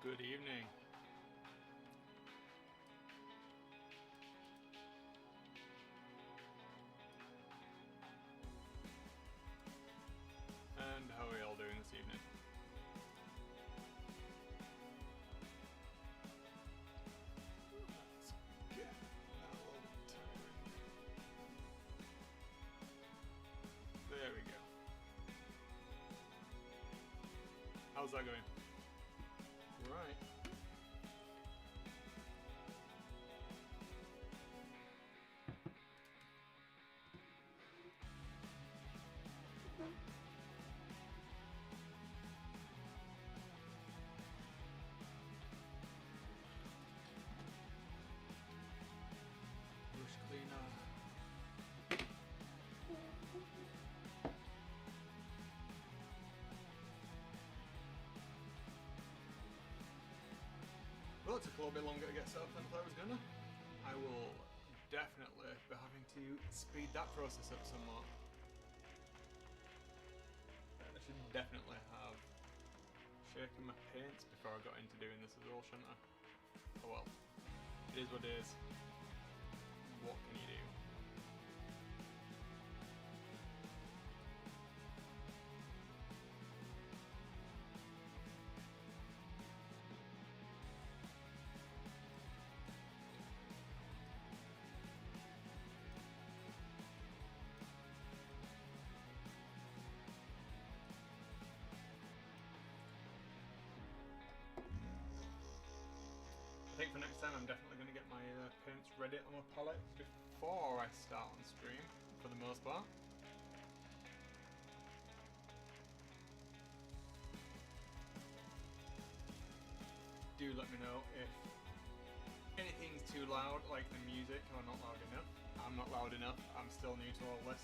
Good evening. And how are you all doing this evening? Let's get that little turn. There we go. How's that going? Right. Brush cleaner. Well, it took a little bit longer to get set up than I thought it was gonna. I will definitely be having to speed that process up somewhat. And I should definitely have shaken my paints before I got into doing this as well, shouldn't I? Oh well. It is what it is. What can you do? I think for next time I'm definitely going to get my paints ready on my palette before I start on stream, for the most part. Do let me know if anything's too loud, like the music, or not loud enough. I'm not loud enough, I'm still new to all this.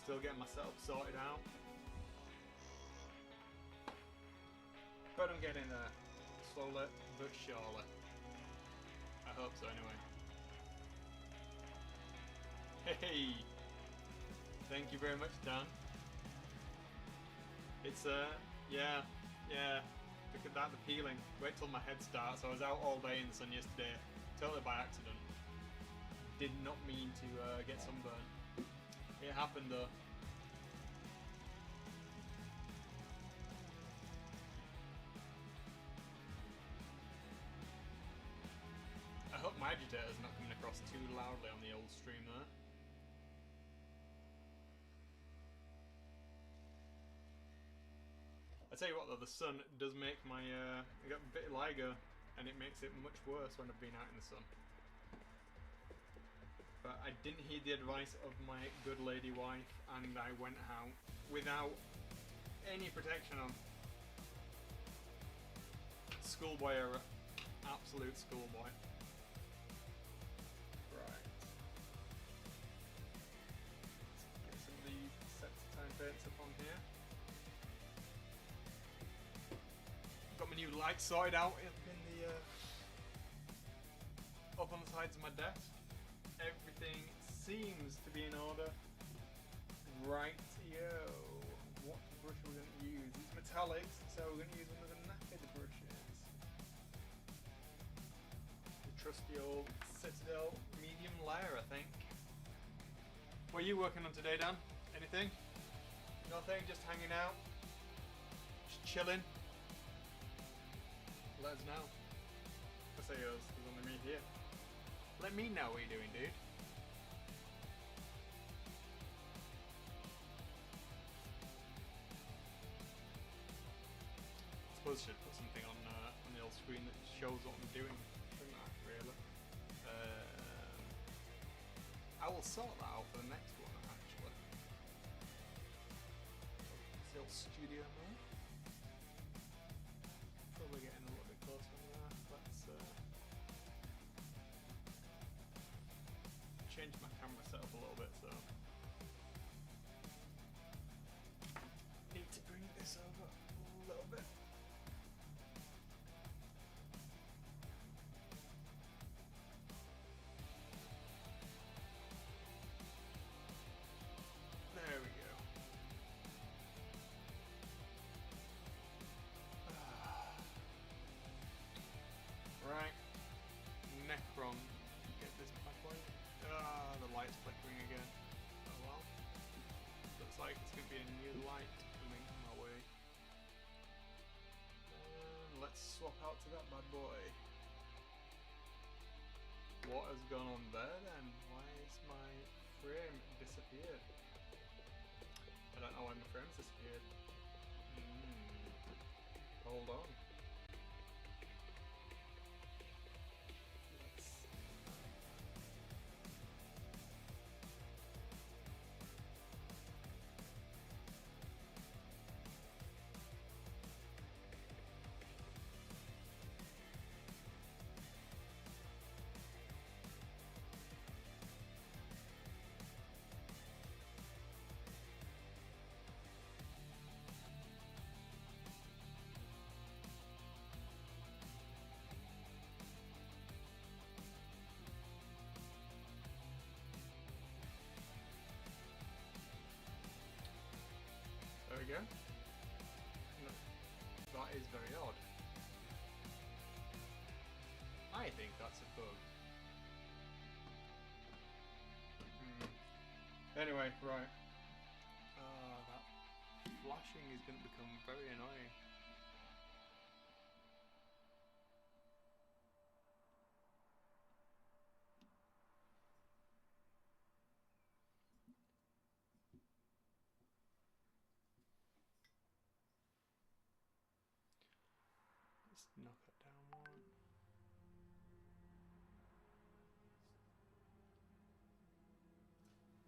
Still getting myself sorted out. But I'm getting there, slowly but surely. I hope so anyway. Hey! Thank you very much, Dan. It's yeah. Look at that, the peeling. Wait till my head starts. I was out all day in the sun yesterday, totally by accident. Did not mean to get sunburn. It happened though. I hope my agitator's not coming across too loudly on the old stream there. I tell you what though, the sun does make my, I got vitiligo, and it makes it much worse when I've been out in the sun. But I didn't heed the advice of my good lady wife, and I went out without any protection on. Schoolboy era. Absolute schoolboy. Right. Let's get some of these sets of time paints up on here. Got my new light sorted out up in the up on the sides of my desk. Everything seems to be in order. Right, yo. What brush are we going to use? These metallics, so we're going to use one of the naked brushes. The trusty old Citadel medium layer, I think. What are you working on today, Dan? Anything? Nothing? Just hanging out? Just chilling? Let us know. I say yours, there's only me here. Let me know what you're doing, dude. I suppose I should put something on the old screen that shows what I'm doing. Shouldn't I, really? I will sort that out for the next one, actually. It's the old studio mode. Probably getting a little bit closer on that. Let's change my camera setup a little bit, so need to bring this over a little bit. There we go. the light's flickering again. Oh well. Looks like it's going to be a new light coming my way. Let's swap out to that bad boy. What has gone on there then? Why is my frame disappeared? I don't know why my frame's disappeared. Hold on. There we go. No, that is very odd. I think that's a bug. Anyway, right. That flashing is going to become very annoying. Let's knock it down one.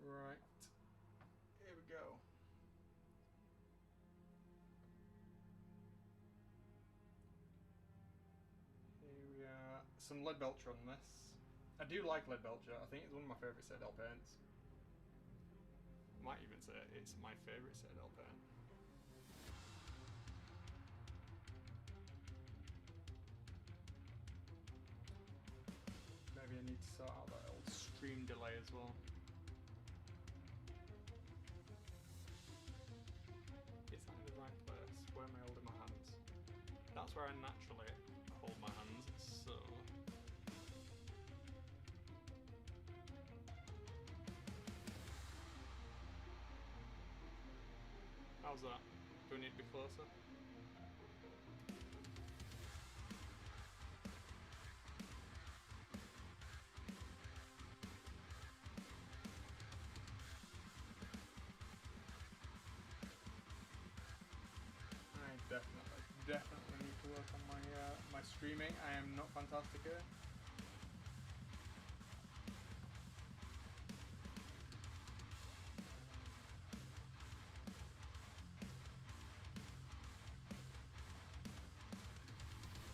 Right. Here we go. Here we are. Some lead belcher on this. I do like lead belcher. I think it's one of my favourite Citadel paints. Might even say it's my favourite Citadel paint. Maybe I need to sort out that old stream delay as well. Is that in the right place? Where am I holding my hands? That's where I naturally hold my hands, so... How's that? Do I need to be closer? Definitely need to work on my streaming. I am not fantastic here.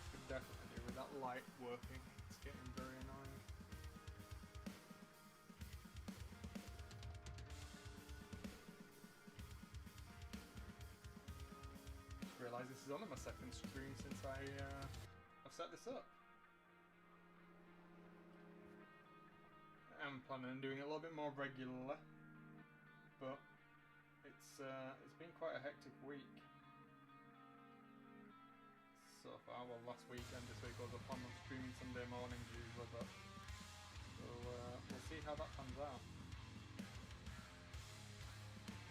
Could definitely do with that light working. It's getting very annoying. Realise this is only my second stream since I've set this up. I'm planning on doing it a little bit more regularly, but it's been quite a hectic week so far. Well, last weekend, this week was a plan on streaming Sunday mornings usually, but we'll see how that pans out.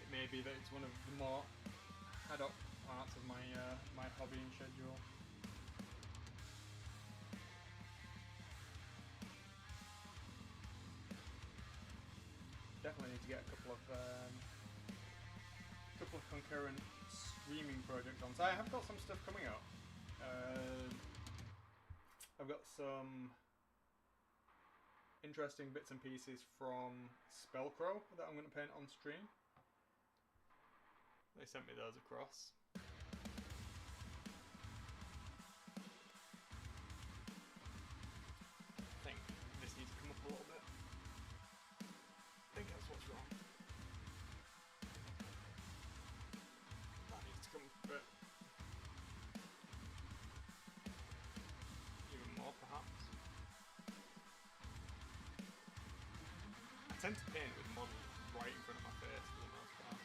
It may be that it's one of the more ad hoc parts of my my hobbying schedule. Definitely need to get a couple of concurrent streaming projects on. So I have got some stuff coming up. I've got some interesting bits and pieces from Spellcrow that I'm going to paint on stream. They sent me those across. I think this needs to come up a little bit. I think that's what's wrong. That needs to come up a bit. Even more, perhaps. I tend to paint with models right in front of my face for the most part.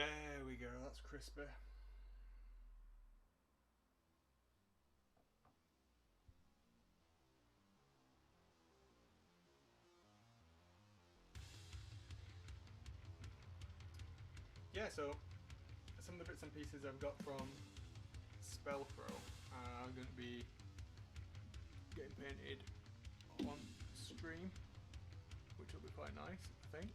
There we go, that's crispy. Yeah, so some of the bits and pieces I've got from Spellthrow are going to be getting painted on stream, which will be quite nice, I think.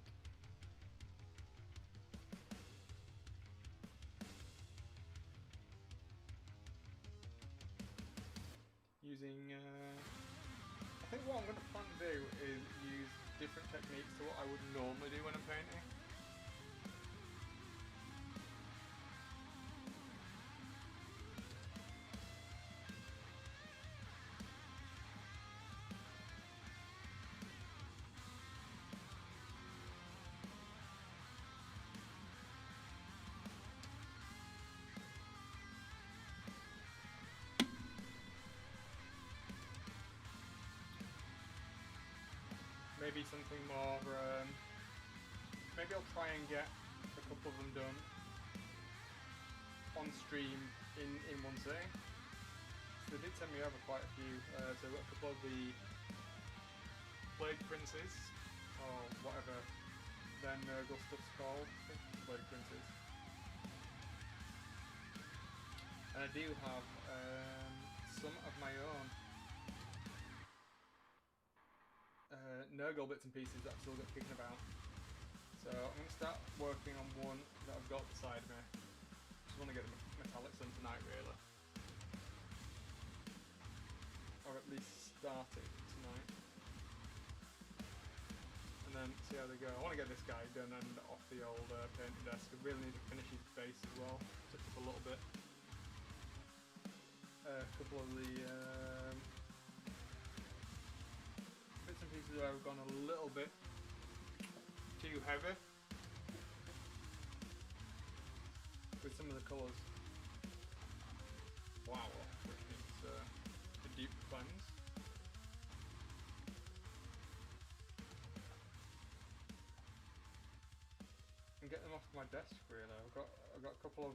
Using, I think what I'm going to plan to do is use different techniques to what I would normally do when I'm painting. Maybe something more, maybe I'll try and get a couple of them done on stream in one sitting. So they did send me over quite a few, so I've got a couple of the Plague Princes, or whatever their Nurgle stuff's called, I think Plague Princes. And I do have some of my own Nurgle bits and pieces that I've still got kicking about. So I'm going to start working on one that I've got beside me. Just want to get the metallics done tonight, really. Or at least start it tonight. And then see how they go. I want to get this guy done and off the old painting desk. I really need to finish his base as well. Touch up a little bit. A couple of the bits and pieces where I've gone a little bit too heavy with some of the colours. Wow, which needs a deep cleanse. And get them off my desk really. I've got a couple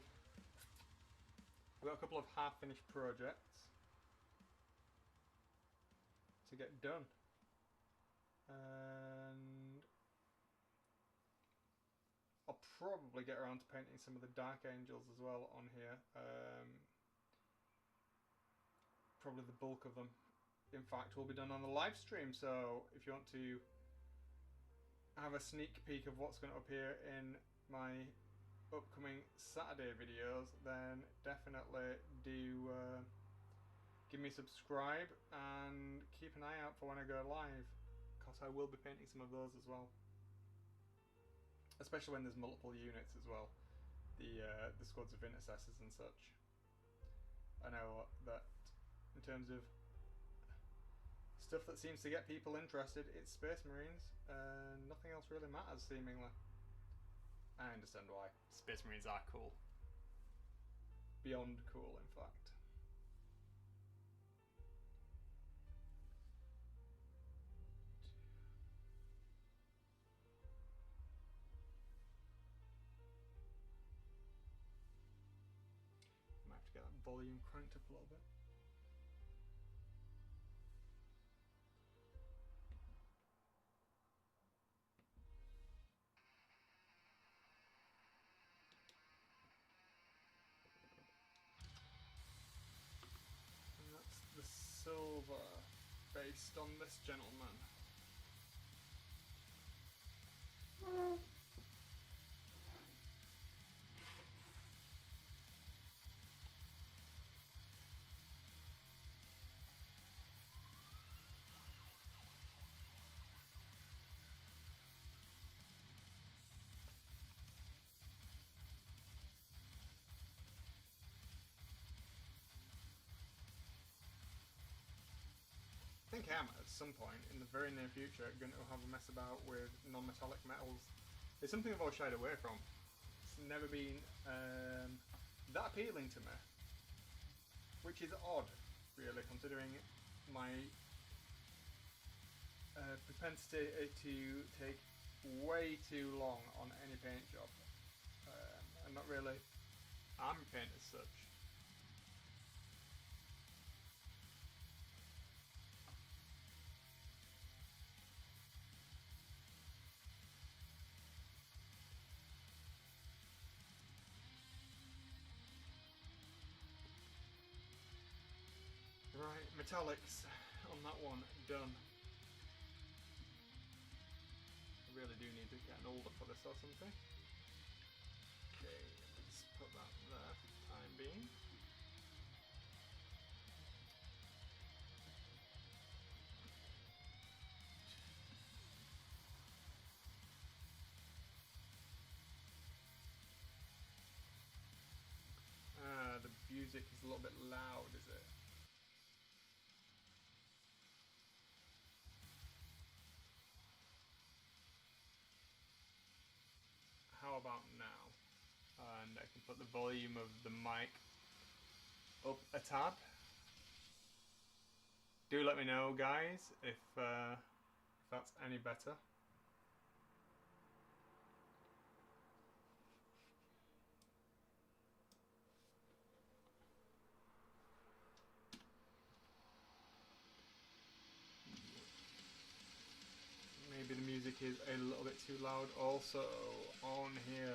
of half-finished projects to get done. And I'll probably get around to painting some of the Dark Angels as well on here. Probably the bulk of them, in fact, will be done on the live stream. So if you want to have a sneak peek of what's going to appear in my upcoming Saturday videos, then definitely do give me a subscribe and keep an eye out for when I go live, because I will be painting some of those as well, especially when there's multiple units as well, the squads of intercessors and such. I know that in terms of stuff that seems to get people interested, it's Space Marines, and nothing else really matters seemingly. I understand why. Space Marines are cool. Beyond cool, in fact. Might have to get that volume cranked up a little bit. The silver based on this gentleman. I think I am at some point in the very near future going to have a mess about with non-metallic metals. It's something I've always shied away from. It's never been that appealing to me, which is odd, really, considering my propensity to take way too long on any paint job, and not really army paint as such. Right, metallics on that one, done. I really do need to get an older for this or something. Okay, let's put that there for the time being. The music is a little bit loud, is it? How about now? And I can put the volume of the mic up a tad. Do let me know, guys, if that's any better. Maybe the music is a little bit too loud also on here.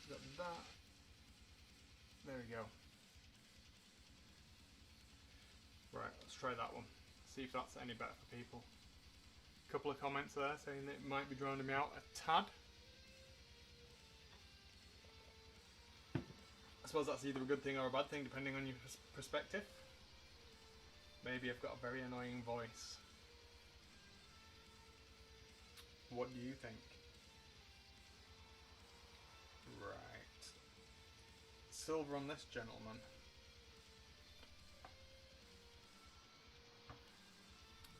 Got that. There we go. Right, let's try that one. See if that's any better for people. A couple of comments there saying that it might be drowning me out a tad. I suppose that's either a good thing or a bad thing depending on your perspective. Maybe I've got a very annoying voice. What do you think? Right. Silver on this gentleman.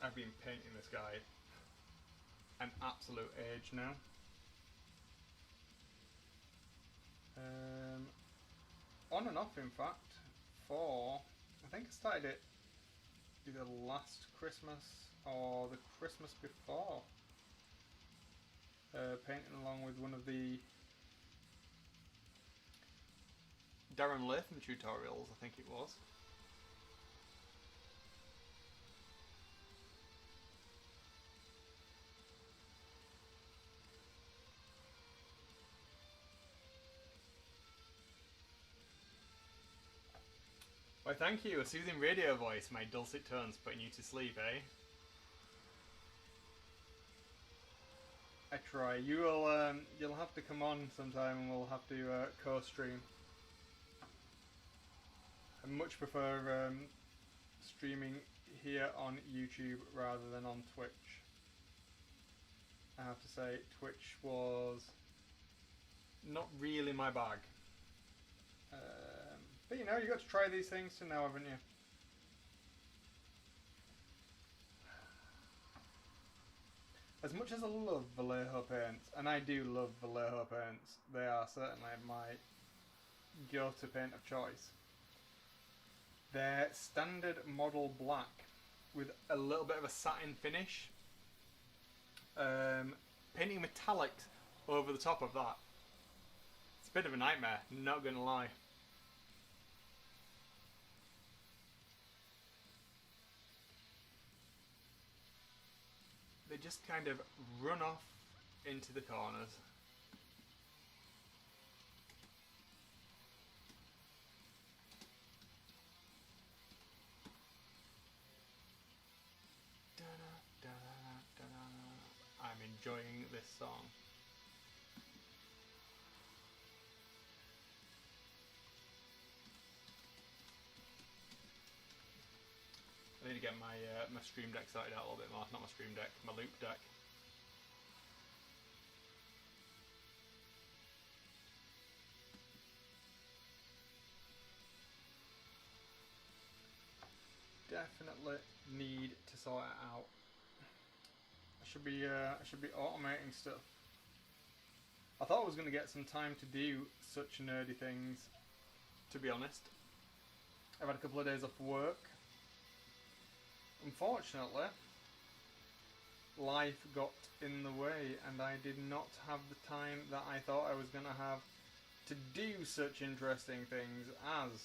I've been painting this guy an absolute age now. On and off, in fact, for I think I started it either last Christmas or the Christmas before. Painting along with one of the Darren Latham tutorials, I think it was. Why, thank you. A soothing radio voice, my dulcet tones putting you to sleep, eh? I try. You'll have to come on sometime and we'll have to co-stream. I much prefer streaming here on YouTube rather than on Twitch. I have to say, Twitch was not really my bag. But you know, you got to try these things to know, haven't you? As much as I love Vallejo paints, and I do love Vallejo paints, they are certainly my go-to paint of choice. They're standard model black with a little bit of a satin finish. Painting metallics over the top of that, it's a bit of a nightmare, not gonna lie. They just kind of run off into the corners. I'm enjoying this song. I need to get my my stream deck sorted out a little bit more. Not my stream deck, my loop deck. Definitely need to sort it out. I should be automating stuff. I thought I was going to get some time to do such nerdy things, to be honest. I've had a couple of days off work. unfortunately, life got in the way and I did not have the time that I thought I was going to have to do such interesting things as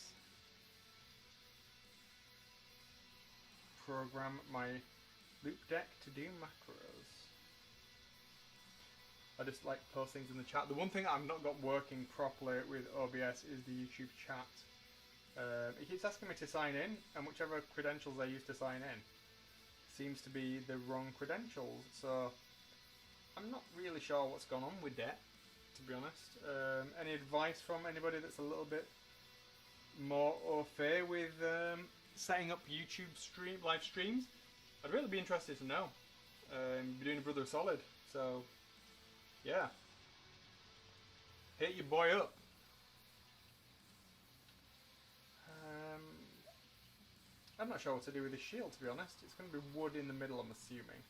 program my loop deck to do macros. I just like post things in the chat. The one thing I've not got working properly with OBS is the YouTube chat. It keeps asking me to sign in, and whichever credentials I use to sign in seems to be the wrong credentials. So I'm not really sure what's gone on with that, to be honest. Any advice from anybody that's a little bit more au fait with setting up YouTube live streams? I'd really be interested to know. Be doing a brother solid, so yeah. Hit your boy up. I'm not sure what to do with this shield, to be honest. It's going to be wood in the middle, I'm assuming.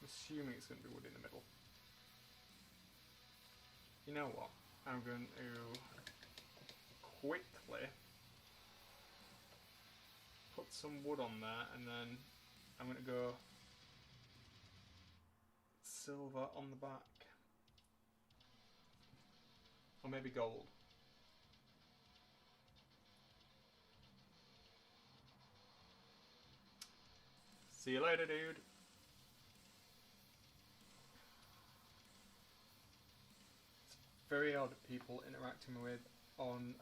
I'm assuming it's going to be wood in the middle. You know what? I'm going to quickly put some wood on there, and then I'm going to go silver on the back. Or maybe gold. See you later, dude. It's very odd people interacting with on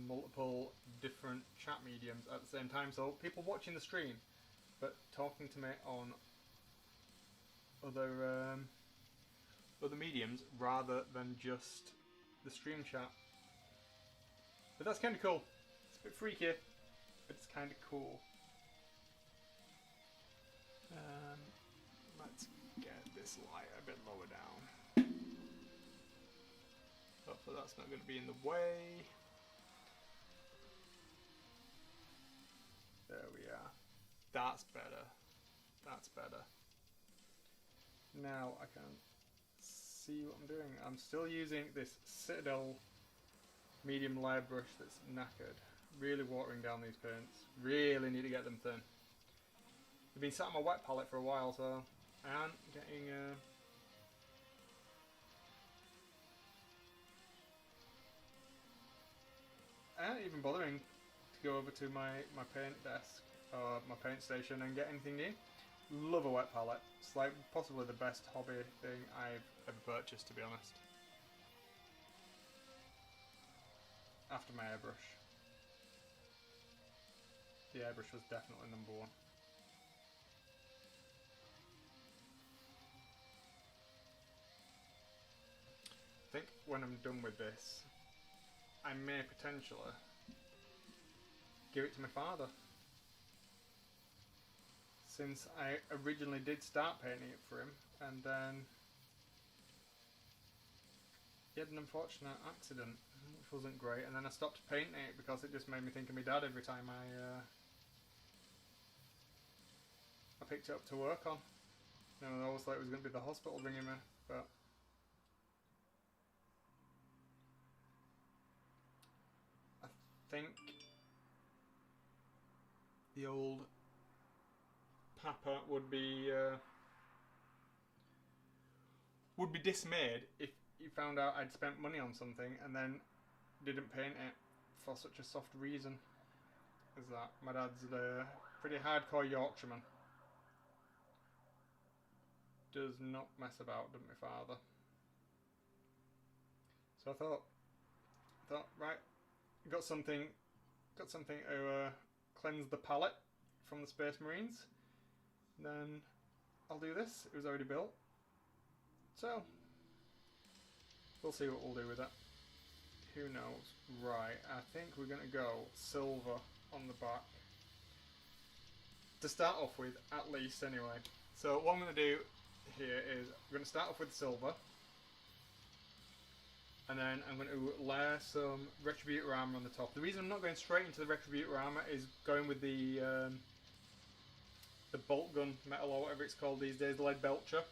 multiple different chat mediums at the same time. So people watching the stream, but talking to me on other mediums rather than just the stream chat. But that's kind of cool. It's a bit freaky, but it's kind of cool. Let's get this light a bit lower down. Hopefully that's not going to be in the way. There we are. That's better. That's better. Now I can see what I'm doing. I'm still using this Citadel medium layer brush that's knackered. Really watering down these paints. Really need to get them thin. I've been sat on my wet palette for a while, so I aren't getting I aren't even bothering to go over to my paint desk or my paint station and get anything new. Love a wet palette. It's like possibly the best hobby thing I've ever purchased, to be honest. After my airbrush. The airbrush was definitely number one. I think when I'm done with this, I may potentially give it to my father. Since I originally did start painting it for him, and then he had an unfortunate accident, which wasn't great, and then I stopped painting it because it just made me think of my dad every time I picked it up to work on. And I always thought it was going to be the hospital bringing me, but I think the old Papa would be dismayed if he found out I'd spent money on something and then didn't paint it for such a soft reason as that. My dad's a pretty hardcore Yorkshireman. Does not mess about, doesn't my father? So I thought, right, got something to cleanse the palette from the Space Marines. Then I'll do this. It was already built, so we'll see what we'll do with it. Who knows? Right, I think we're going to go silver on the back to start off with, at least anyway. So what I'm going to do here is I'm going to start off with silver, and then I'm going to layer some Retributor armor on the top. The reason I'm not going straight into the Retributor armor is going with the bolt gun metal, or whatever it's called these days, the lead belcher,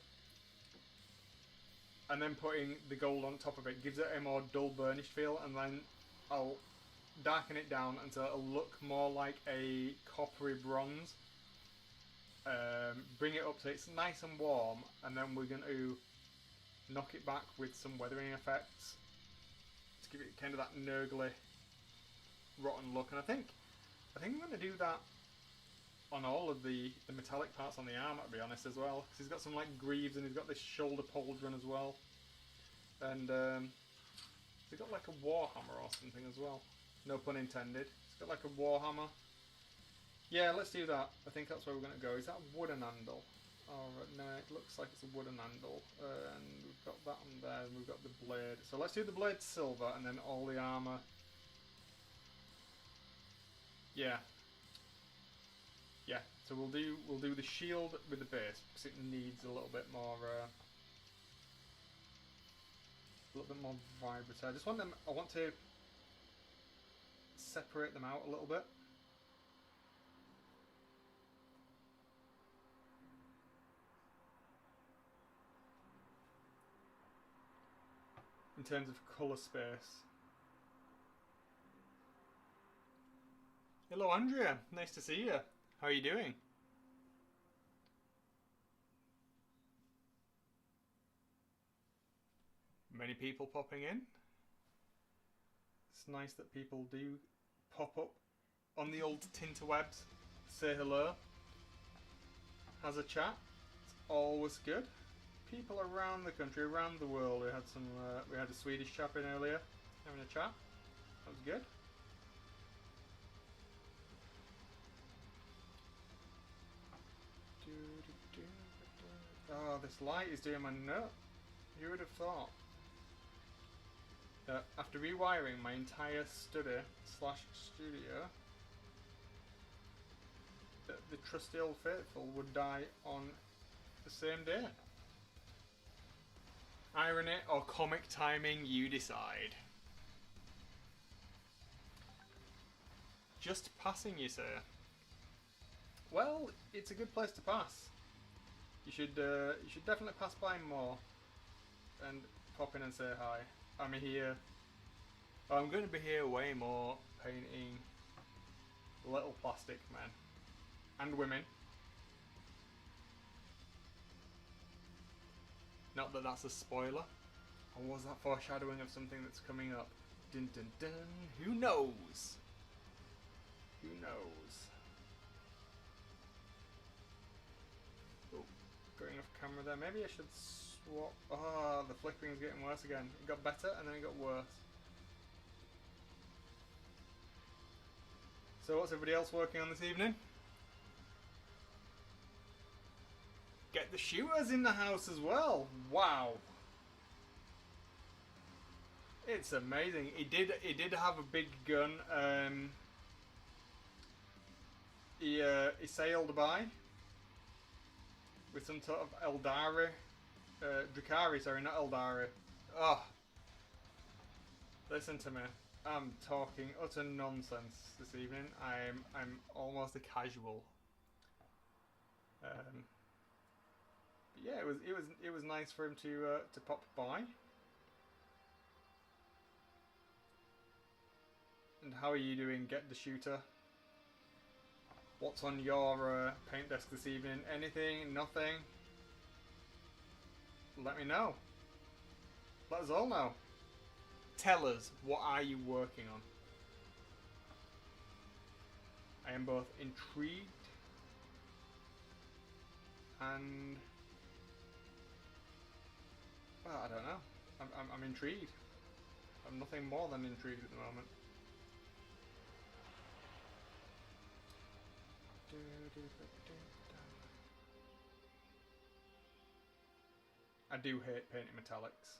and then putting the gold on top of it gives it a more dull burnished feel, and then I'll darken it down until it'll look more like a coppery bronze. Bring it up so it's nice and warm, and then we're going to knock it back with some weathering effects to give it kind of that nurgly, rotten look. And I think I'm going to do that on all of the metallic parts on the armour, to be honest, as well. Because he's got some like greaves, and he's got this shoulder pauldron as well. And he's got like a warhammer or something as well. No pun intended. He's got like a warhammer. Yeah, let's do that. I think that's where we're going to go. Is that a wooden handle? Oh, no, it looks like it's a wooden handle. And we've got that on there, and we've got the blade. So let's do the blade silver, and then all the armour. Yeah. Yeah, so we'll do the shield with the base, because it needs a little bit more vibrant. I just want them. I want to separate them out a little bit. In terms of colour space. Hello, Andrea. Nice to see you. How are you doing? Many people popping in. It's nice that people do pop up on the old tinterwebs, say hello, has a chat. It's always good. People around the country, around the world. We had some. We had a Swedish chap in earlier having a chat. That was good. Oh, this light is doing my nut. Who would have thought? After rewiring my entire study / studio, the trusty old faithful would die on the same day. Irony or comic timing, you decide. Just passing, you say? Well, it's a good place to pass. You should definitely pass by more and pop in and say hi. I'm here. I'm going to be here way more painting little plastic men and women. Not that that's a spoiler. Or was that foreshadowing of something that's coming up? Dun dun dun. Who knows? Who knows? Oh, going off camera there. Maybe I should swap. Oh, the flickering's getting worse again. It got better and then it got worse. So what's everybody else working on this evening? Get the shooters in the house as well. Wow. It's amazing. He did have a big gun. He sailed by with some sort of Eldari, Drakari. Sorry, not Eldari. Oh, listen to me. I'm talking utter nonsense this evening. I'm almost a casual. But yeah, it was nice for him to pop by. And how are you doing, Get the Shooter? What's on your paint desk this evening? Anything? Nothing? Let me know. Let us all know. Tell us, what are you working on? I am both intrigued and well, I don't know. I'm intrigued. I'm nothing more than intrigued at the moment. I do hate painting metallics.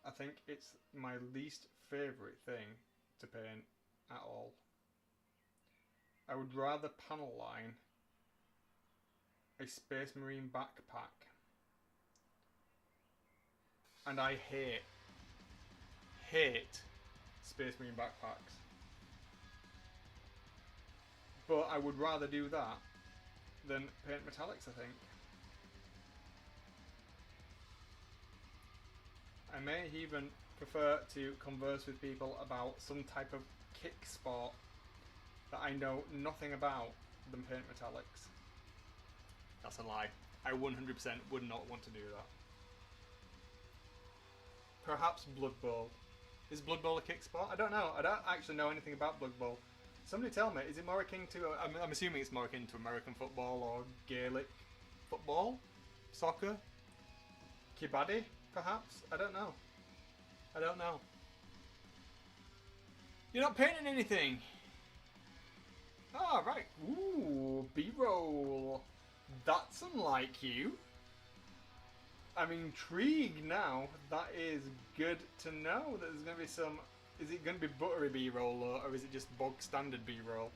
I think it's my least favourite thing to paint at all. I would rather panel line a Space Marine backpack. And I hate Space Marine backpacks. But I would rather do that than paint metallics, I think. I may even prefer to converse with people about some type of kick sport that I know nothing about than paint metallics. That's a lie. I 100% would not want to do that. Perhaps Blood Bowl. Is Blood Bowl a kick sport? I don't know. I don't actually know anything about Blood Bowl. Somebody tell me, is it more akin to... I'm assuming it's more akin to American football or Gaelic football? Soccer? Kibadi, perhaps? I don't know. I don't know. You're not painting anything! Ah, right. Ooh, B-roll. That's unlike you. I'm intrigued now. That is good to know that there's going to be some... Is it going to be buttery B-roll or is it just bog standard B-roll?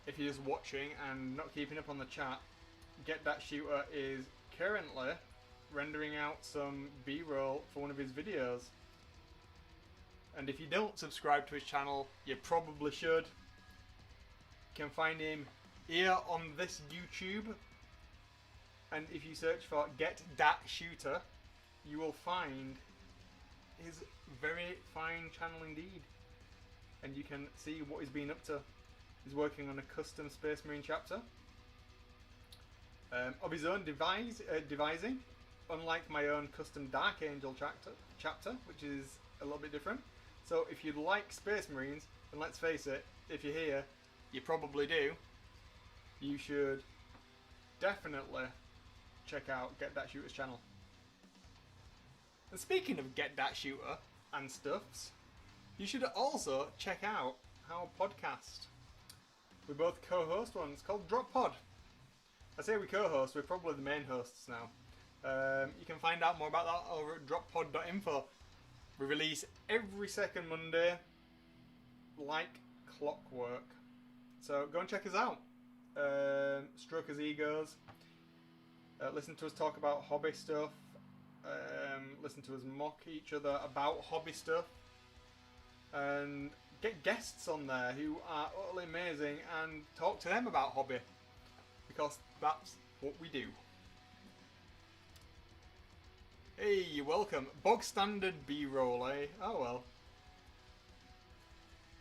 If you're just watching and not keeping up on the chat, Get That Shooter is currently rendering out some B-roll for one of his videos. And if you don't subscribe to his channel, you probably should. You can find him here on this YouTube. And if you search for Get Dat Shooter, you will find his very fine channel indeed. And you can see what he's been up to. He's working on a custom Space Marine chapter. Of his own devising. Unlike my own custom Dark Angel chapter, which is a little bit different. So if you like Space Marines, and let's face it, if you're here, you probably do, you should definitely check out Get That Shooter's channel. And speaking of Get That Shooter and stuffs, you should also check out our podcast. We both co-host one. It's called Drop Pod. I say we co-host, we're probably the main hosts now. You can find out more about that over at droppod.info. We release every second Monday, like clockwork. So go and check us out. Stroke us egos. Listen to us talk about hobby stuff. Listen to us mock each other about hobby stuff. And get guests on there who are utterly amazing and talk to them about hobby. Because that's what we do. Hey, you're welcome. Bog standard B-roll, eh? Oh well.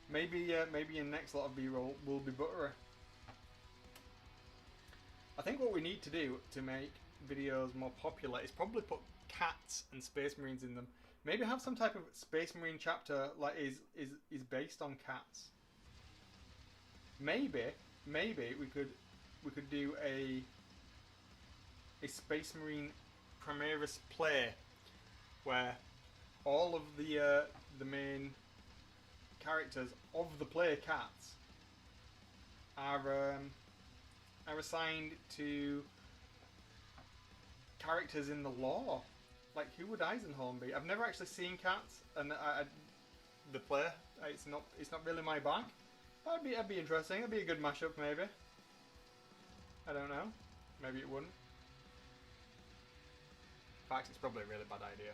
Maybe your next lot of B-roll will be buttery. I think what we need to do to make videos more popular is probably put cats and Space Marines in them. Maybe have some type of Space Marine chapter like is based on cats. Maybe we could do a Space Marine Primaris play where all of the main characters of the player cats are assigned to characters in the lore. Like, who would Eisenhorn be? I've never actually seen cats, and the player, it's not really my bag. That'd be interesting. It'd be a good mashup, maybe. I don't know. Maybe it wouldn't. In fact, it's probably a really bad idea.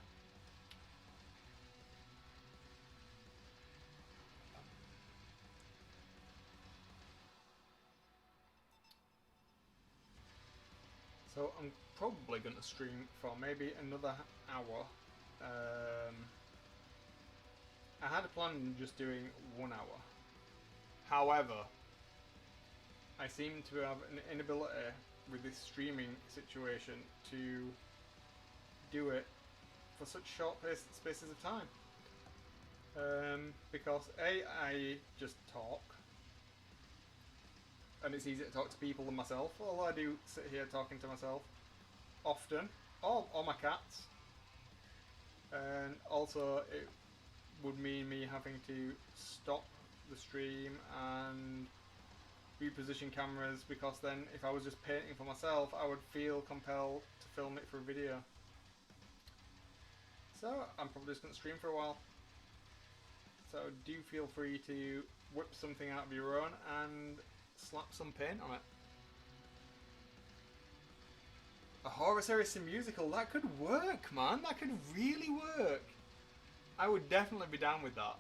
So I'm probably going to stream for maybe another hour. I had a plan on just doing 1 hour. However, I seem to have an inability with this streaming situation to do it for such short spaces of time. Because A, I just talk. And it's easier to talk to people than myself, although I do sit here talking to myself often, or my cats. And also it would mean me having to stop the stream and reposition cameras, because then if I was just painting for myself, I would feel compelled to film it for a video. So I'm probably just going to stream for a while. So do feel free to whip something out of your own and slap some paint on it. A Horus Heresy musical, that could work, man. That could really work. I would definitely be down with that.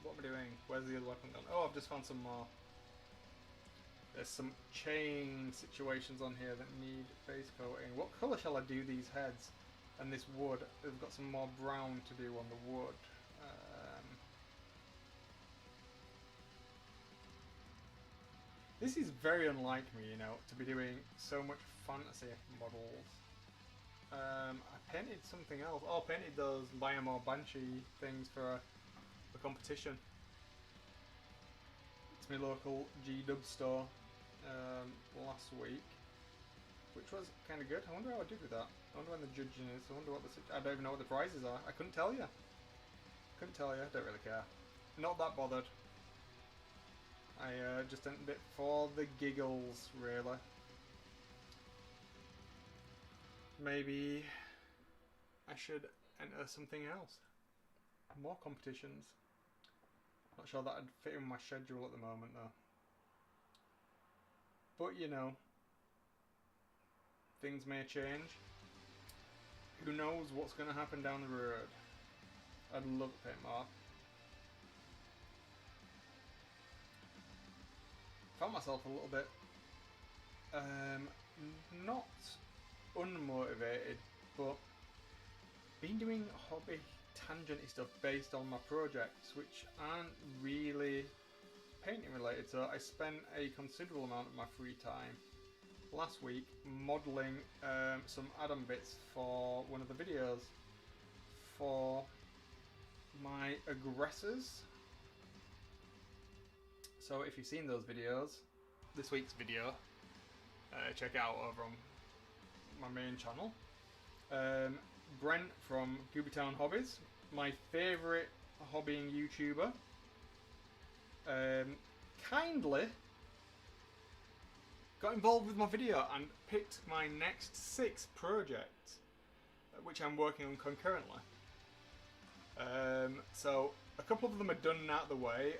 What am I doing? Where's the other weapon gone? Oh, I've just found some more. There's some chain situations on here that need base coating. What colour shall I do these heads? And this wood, they've got some more brown to do on the wood. This is very unlike me, you know, to be doing so much fantasy models. I painted something else. Oh, I painted those Liam or Banshee things for a competition. It's my local G-Dub store last week, which was kind of good. I wonder how I did with that. I wonder when the judging is. I wonder what I don't even know what the prizes are. I couldn't tell you. Couldn't tell you. Don't really care. Not that bothered. I just entered it for the giggles, really. Maybe I should enter something else. More competitions. Not sure that'd fit in my schedule at the moment, though. But, you know, things may change. Who knows what's going to happen down the road. I'd love to paint more. Found myself a little bit not unmotivated, but been doing hobby tangenty stuff based on my projects, which aren't really painting related. So I spent a considerable amount of my free time last week modelling some add-on bits for one of the videos for my aggressors. So if you've seen those videos, this week's video, check it out over on my main channel. Brent from Goobytown Hobbies, my favourite hobbying YouTuber, kindly got involved with my video and picked my next 6 projects, which I'm working on concurrently. So a couple of them are done and out of the way.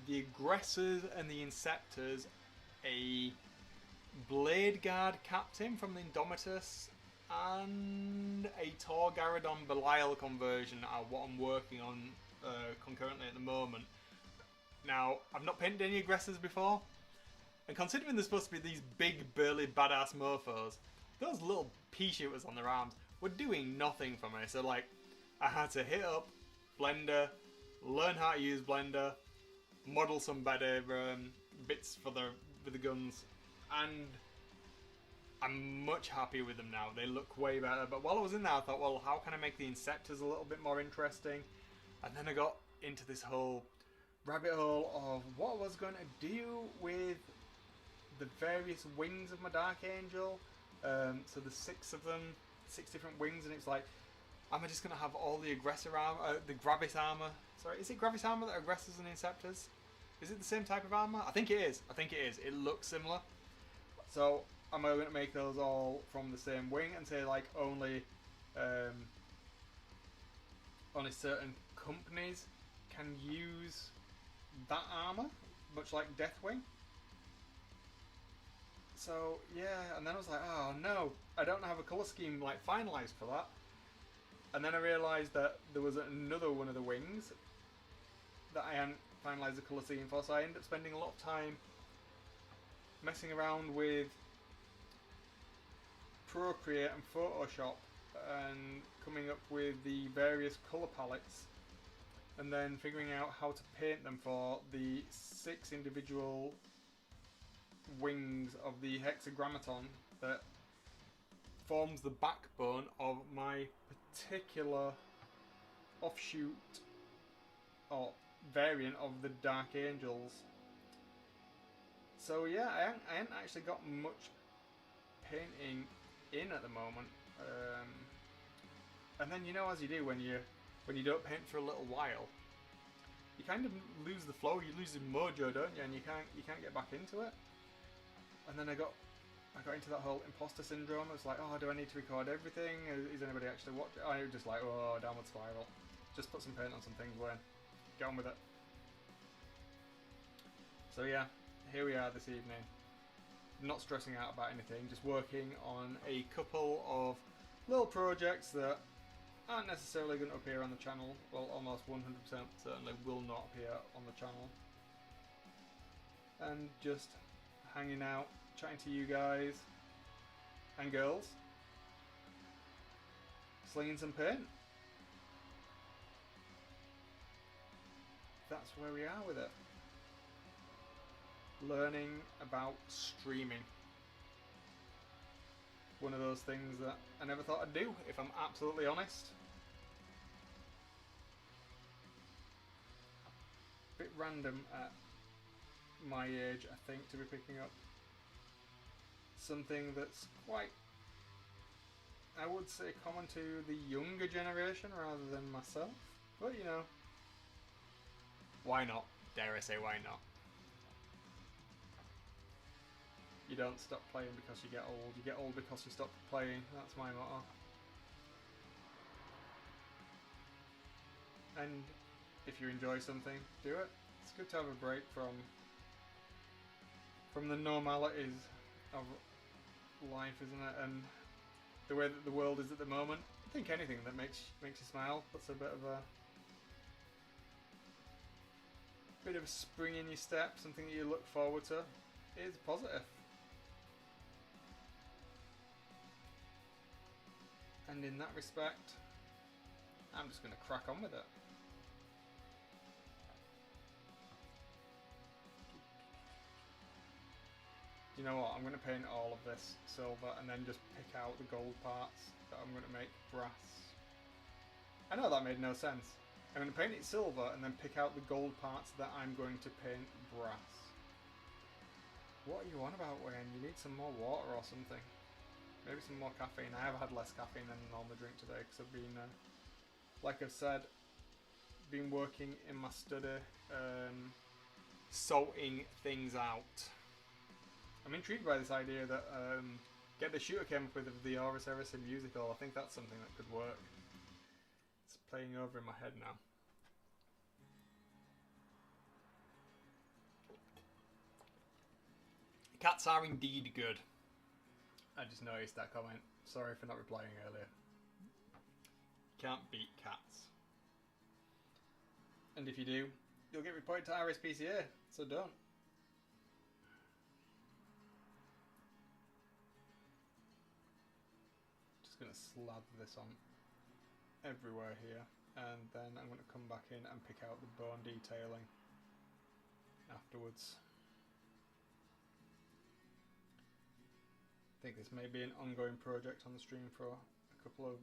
The aggressors and the inceptors, a blade guard captain from the Indomitus, and a Torgaradon Belial conversion are what I'm working on concurrently at the moment. Now, I've not painted any aggressors before, and considering they're supposed to be these big, burly, badass mofos, those little pea shooters on their arms were doing nothing for me. So, like, I had to hit up Blender, learn how to use Blender, model some better bits for the guns, and I'm much happier with them now. They look way better. But while I was in there, I thought, well, how can I make the inceptors a little bit more interesting? And then I got into this whole rabbit hole of what I was going to do with the various wings of my Dark Angel. So there's 6 of them, 6 different wings, and it's like, am I just going to have all the aggressor armor, the Gravis armor? Sorry, is it Gravis armor that are aggressors and inceptors? Is it the same type of armor? I think it is. I think it is. It looks similar. So am I going to make those all from the same wing and say like only certain companies can use that armor, much like Deathwing? So yeah, and then I was like, oh no, I don't have a colour scheme like finalised for that. And then I realised that there was another one of the wings that I hadn't finalised the colour scheme for, so I ended up spending a lot of time messing around with Procreate and Photoshop and coming up with the various colour palettes, and then figuring out how to paint them for the 6 individual wings of the hexagrammaton that forms the backbone of my particular offshoot or variant of the Dark Angels. So yeah, I haven't actually got much painting in at the moment. And then, you know, as you do when you don't paint for a little while, you kind of lose the flow, you lose the mojo, don't you? And you can't get back into it. And then I got into that whole imposter syndrome. It's like, oh, do I need to record everything? Is anybody actually watching? I was just like, oh, downward spiral. Just put some paint on some things, Wayne. Get on with it. So yeah, here we are this evening. Not stressing out about anything, just working on a couple of little projects that aren't necessarily going to appear on the channel. Well, almost 100% certainly will not appear on the channel. And just hanging out, chatting to you guys and girls, slinging some paint. That's where we are with it. Learning about streaming. One of those things that I never thought I'd do, if I'm absolutely honest. A bit random at my age, I think, to be picking up something that's quite, I would say, common to the younger generation rather than myself. But you know, why not? Dare I say, why not? You don't stop playing because you get old. You get old because you stop playing. That's my motto. And if you enjoy something, do it. It's good to have a break from the normalities of life, isn't it? And the way that the world is at the moment. I think anything that makes you smile, puts a bit of a spring in your step, something that you look forward to, is positive. And in that respect, I'm just going to crack on with it. You know what, I'm going to paint all of this silver and then just pick out the gold parts that I'm going to make brass. I know that made no sense. I'm going to paint it silver and then pick out the gold parts that I'm going to paint brass. What are you on about, Wayne? You need some more water or something. Maybe some more caffeine. I have had less caffeine than I normally drink today because I've been, like I've said, been working in my study, sorting things out. I'm intrigued by this idea that Get the Shooter came up with the Horus Heresy musical. I think that's something that could work. It's playing over in my head now. Cats are indeed good. I just noticed that comment. Sorry for not replying earlier. Can't beat cats. And if you do, you'll get reported to RSPCA, so don't. Just going to slab this on everywhere here, and then I'm going to come back in and pick out the bone detailing afterwards. I think this may be an ongoing project on the stream for a couple of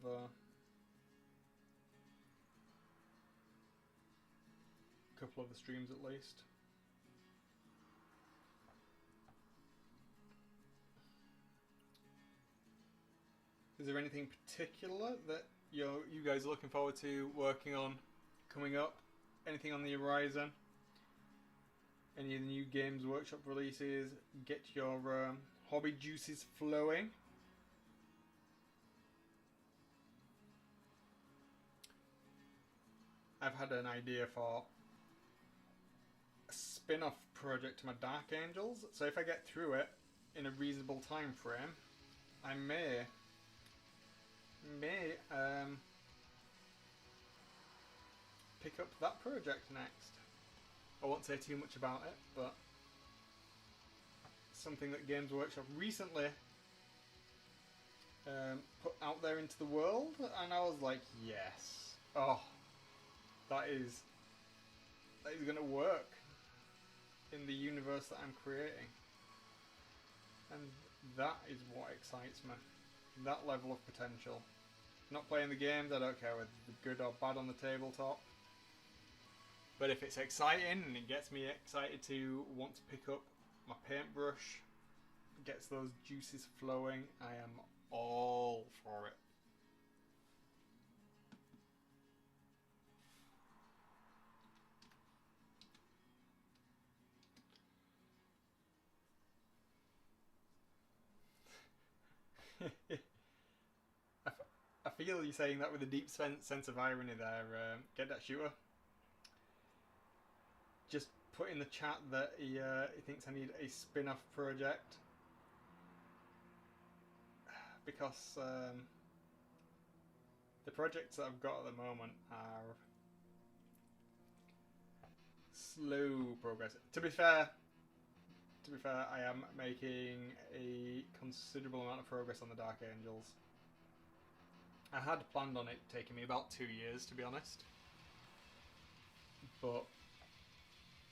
the streams at least. Is there anything particular that you guys are looking forward to working on coming up? Anything on the horizon? Any of the new Games Workshop releases? Get your hobby juices flowing. I've had an idea for a spin-off project to my Dark Angels, so if I get through it in a reasonable time frame, I may pick up that project next. I won't say too much about it, but something that Games Workshop recently put out there into the world, and I was like, yes, oh, that is going to work in the universe that I'm creating, and that is what excites me. That level of potential. Not playing the games, I don't care whether they're good or bad on the tabletop. But if it's exciting and it gets me excited to want to pick up my paintbrush, gets those juices flowing, I am all for it. I feel you saying that with a deep sense of irony there. Get that shooter. Just put in the chat that he thinks I need a spin-off project because the projects that I've got at the moment are slow progress. To be fair, I am making a considerable amount of progress on the Dark Angels. I had planned on it taking me about 2 years, to be honest. But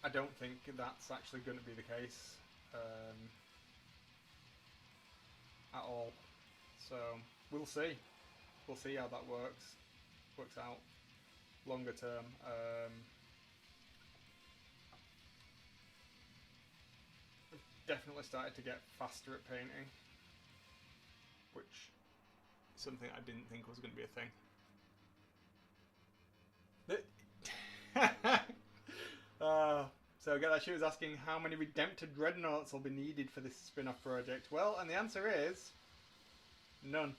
I don't think that's actually going to be the case at all. So we'll see. We'll see how that works out longer term. I've definitely started to get faster at painting, which is something I didn't think was going to be a thing. So Galashi was asking how many Redempted Dreadnoughts will be needed for this spin-off project. Well, and the answer is none.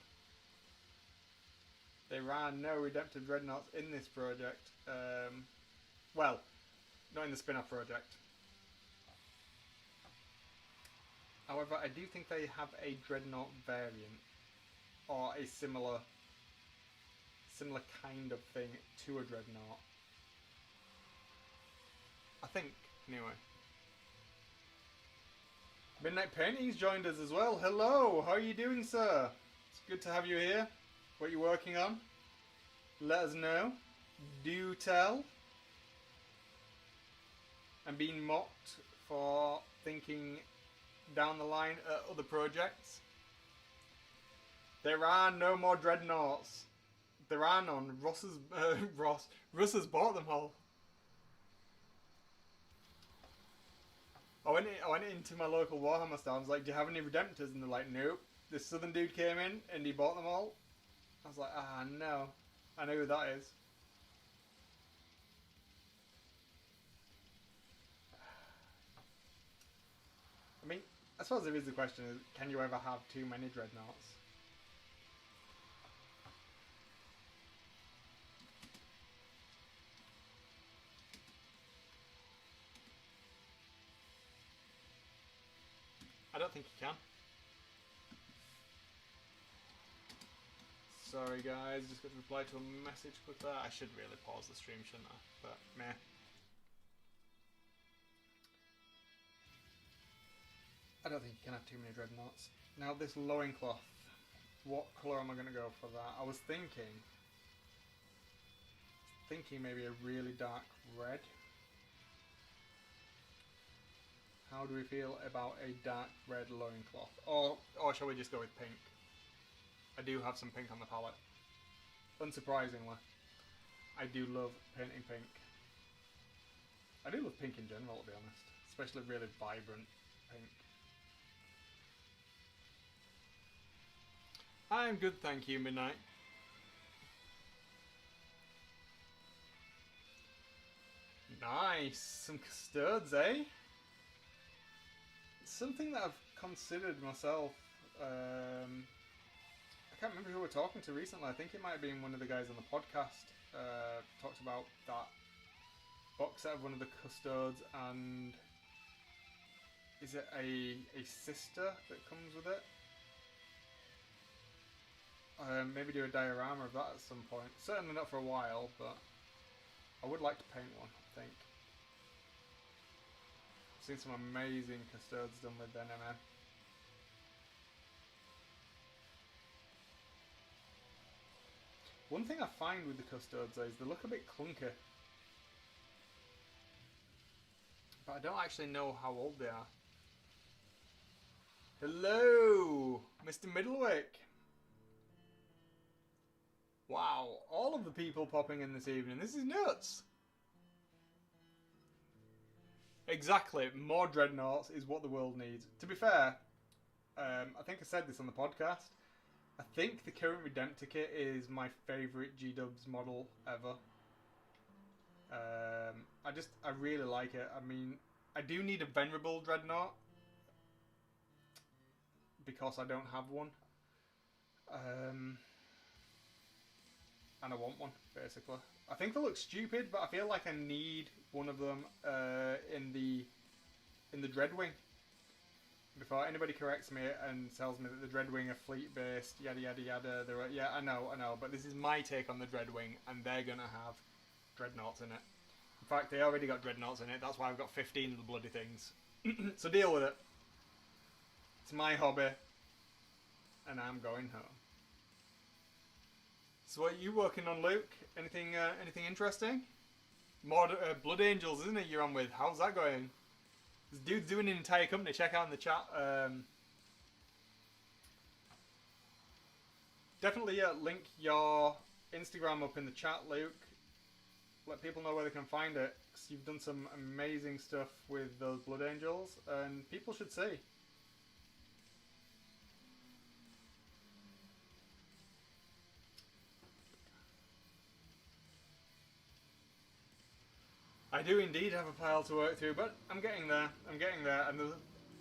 There are no Redempted Dreadnoughts in this project. Well, not in the spin-off project. However, I do think they have a Dreadnought variant, or a similar kind of thing to a Dreadnought. I think, anyway. Midnight Painting's joined us as well. Hello, how are you doing, sir? It's good to have you here. What you're working on? Let us know. Do tell. I'm being mocked for thinking down the line at other projects. There are no more Dreadnoughts. There are none. Russ has bought them all. I went into my local Warhammer store. I was like, "Do you have any Redemptors?" And they're like, "Nope." This southern dude came in and he bought them all. I was like, "Ah, no." I know who that is. I mean, I suppose there is the question: is, can you ever have too many Dreadnoughts? I don't think you can. Sorry guys, just got to reply to a message quick there. I should really pause the stream, shouldn't I? But meh. I don't think you can have too many Dreadnoughts. Now this loincloth, what colour am I going to go for that? I was thinking maybe a really dark red. How do we feel about a dark red loincloth? Or shall we just go with pink? I do have some pink on the palette. Unsurprisingly, I do love painting pink. I do love pink in general, to be honest. Especially really vibrant pink. I'm good, thank you, Midnight. Nice! Some custards, eh? Something that I've considered myself. I can't remember who we were talking to recently. I think it might have been one of the guys on the podcast. Talked about that box set of one of the custards, and is it a sister that comes with it? Maybe do a diorama of that at some point. Certainly not for a while, but I would like to paint one, I think. I've seen some amazing custards done with NMN. One thing I find with the custards though is they look a bit clunky. But I don't actually know how old they are. Hello, Mr. Middlewick. Wow, all of the people popping in this evening. This is nuts. Exactly, more Dreadnoughts is what the world needs. To be fair, I think I said this on the podcast. I think the current Redemptor kit is my favourite G-Dubs model ever. I really like it. I mean, I do need a Venerable Dreadnought because I don't have one. And I want one, basically. I think they look stupid, but I feel like I need one of them in the Dreadwing. before anybody corrects me and tells me that the Dreadwing are fleet based, yada yada yada. Yeah, I know, but this is my take on the Dreadwing, and they're gonna have dreadnoughts in it. In fact, they already got dreadnoughts in it. That's why I've got 15 of the bloody things. So deal with it. It's my hobby, and I'm going home. So what are you working on, Luke? Anything interesting? More Blood Angels, isn't it? You're on with. How's that going? This dude's doing an entire company. Check out in the chat. Definitely link your Instagram up in the chat, Luke. Let people know where they can find it. 'Cause you've done some amazing stuff with those Blood Angels, and people should see. I do indeed have a pile to work through, but I'm getting there. And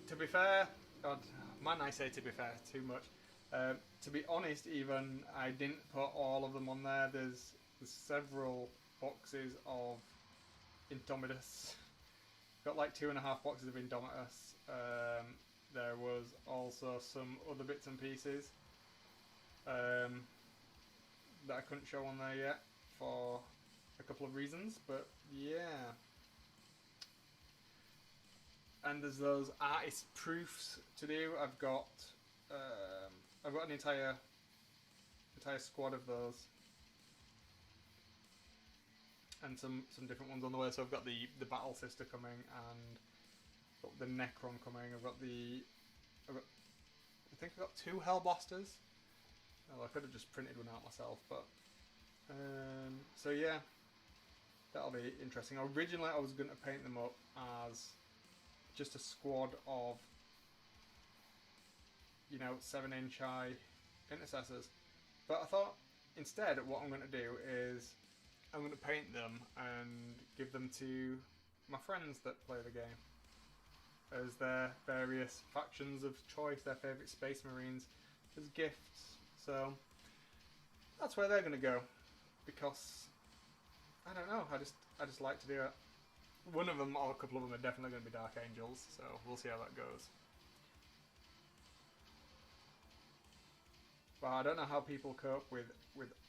to be fair, God, man, I say to be fair too much. To be honest, even I didn't put all of them on there. There's several boxes of Indomitus. Got like 2.5 boxes of Indomitus. There was also some other bits and pieces that I couldn't show on there yet for a couple of reasons, but yeah. And there's those artist proofs to do. I've got an entire squad of those, and some different ones on the way. So I've got the Battle Sister coming, and got the Necron coming. I think I've got 2 Hellblasters. Oh, I could have just printed one out myself, but so yeah. That'll be interesting. Originally, I was going to paint them up as just a squad of, 7-inch high intercessors. But I thought, instead, what I'm going to do is I'm going to paint them and give them to my friends that play the game as their various factions of choice, their favourite Space Marines, as gifts. So that's where they're going to go, because I don't know. I just like to do it. One of them, or a couple of them, are definitely going to be Dark Angels, so we'll see how that goes. But I don't know how people cope with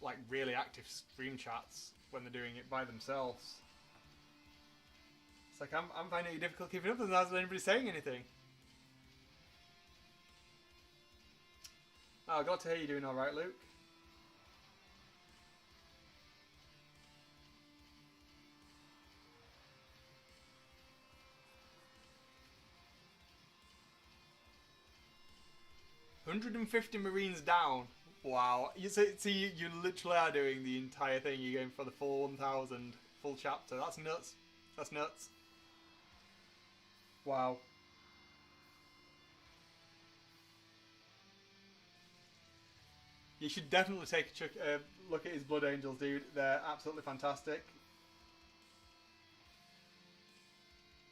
like really active stream chats when they're doing it by themselves. It's like I'm finding it difficult keeping up, and there's not anybody saying anything. Oh, glad to hear you're doing all right, Luke. $150 Marines down. Wow. You literally are doing the entire thing. You're going for the full 1,000, full chapter. That's nuts. That's nuts. Wow. You should definitely take a look at his Blood Angels, dude. They're absolutely fantastic.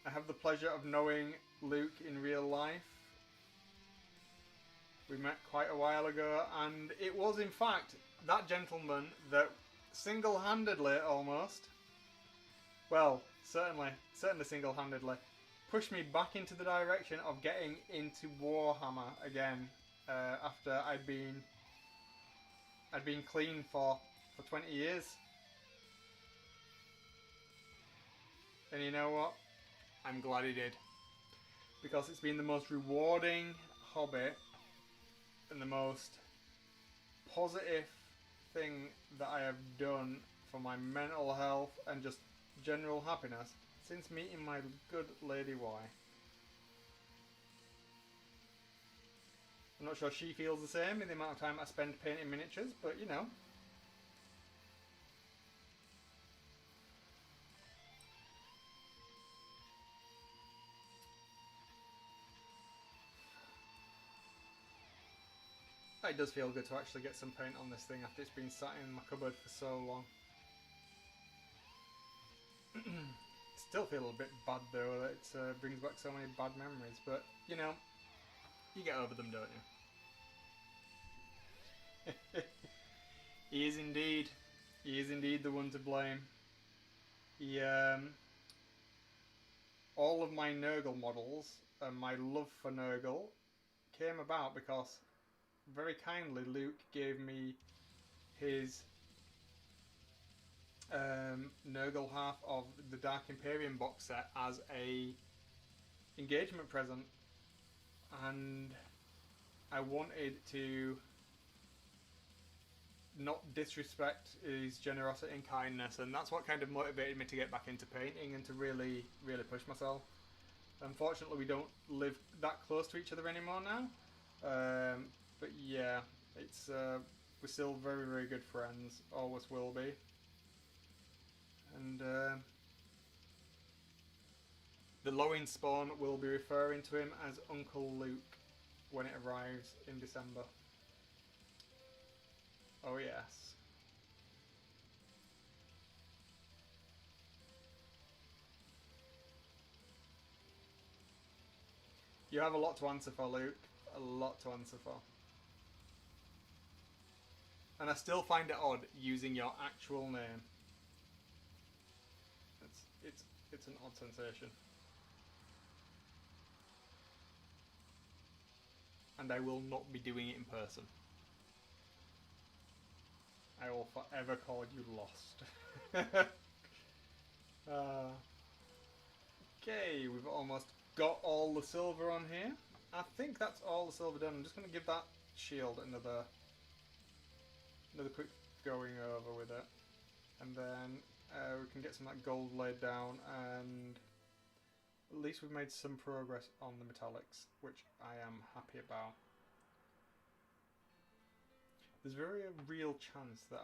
I have the pleasure of knowing Luke in real life. We met quite a while ago, and it was in fact that gentleman that single-handedly, almost, well, certainly single-handedly, pushed me back into the direction of getting into Warhammer again, after I'd been clean for 20 years. And you know what? I'm glad he did, because it's been the most rewarding hobby and the most positive thing that I have done for my mental health and just general happiness since meeting my good lady Y. I'm not sure she feels the same in the amount of time I spend painting miniatures, but you know. It does feel good to actually get some paint on this thing after it's been sat in my cupboard for so long. Still feel a bit bad though, that it brings back so many bad memories, but you know, you get over them, don't you? He is indeed the one to blame. He all of my Nurgle models and my love for Nurgle came about because very kindly Luke gave me his Nurgle half of the Dark Imperium box set as a engagement present, and I wanted to not disrespect his generosity and kindness, and that's what kind of motivated me to get back into painting and to really push myself. Unfortunately, we don't live that close to each other anymore now, but yeah, it's we're still very good friends, always will be. And the Lowing Spawn will be referring to him as Uncle Luke when it arrives in December. Oh yes. You have a lot to answer for, Luke. A lot to answer for. And I still find it odd using your actual name. It's an odd sensation. And I will not be doing it in person. I will forever call you lost. Okay, we've almost got all the silver on here. I think that's all the silver done. I'm just going to give that shield another quick going over with it. And then we can get some of that gold laid down, and at least we've made some progress on the metallics, which I am happy about. There's a real chance that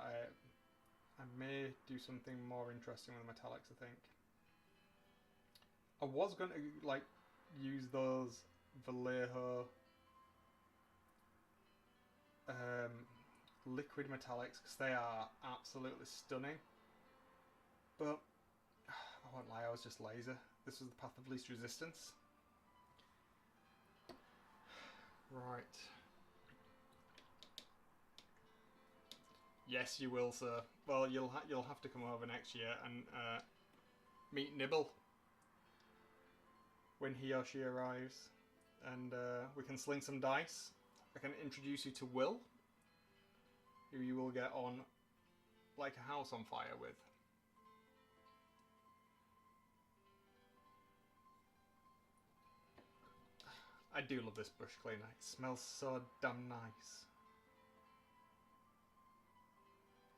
I may do something more interesting with the metallics, I think. I was going to like use those Vallejo liquid metallics because they are absolutely stunning. But I won't lie, I was just lazy. This was the path of least resistance. Right. Yes, you will, sir. Well, you'll have to come over next year and meet Nibble when he or she arrives, and we can sling some dice. I can introduce you to Will, who you will get on like a house on fire with. I do love this brush cleaner. It smells so damn nice.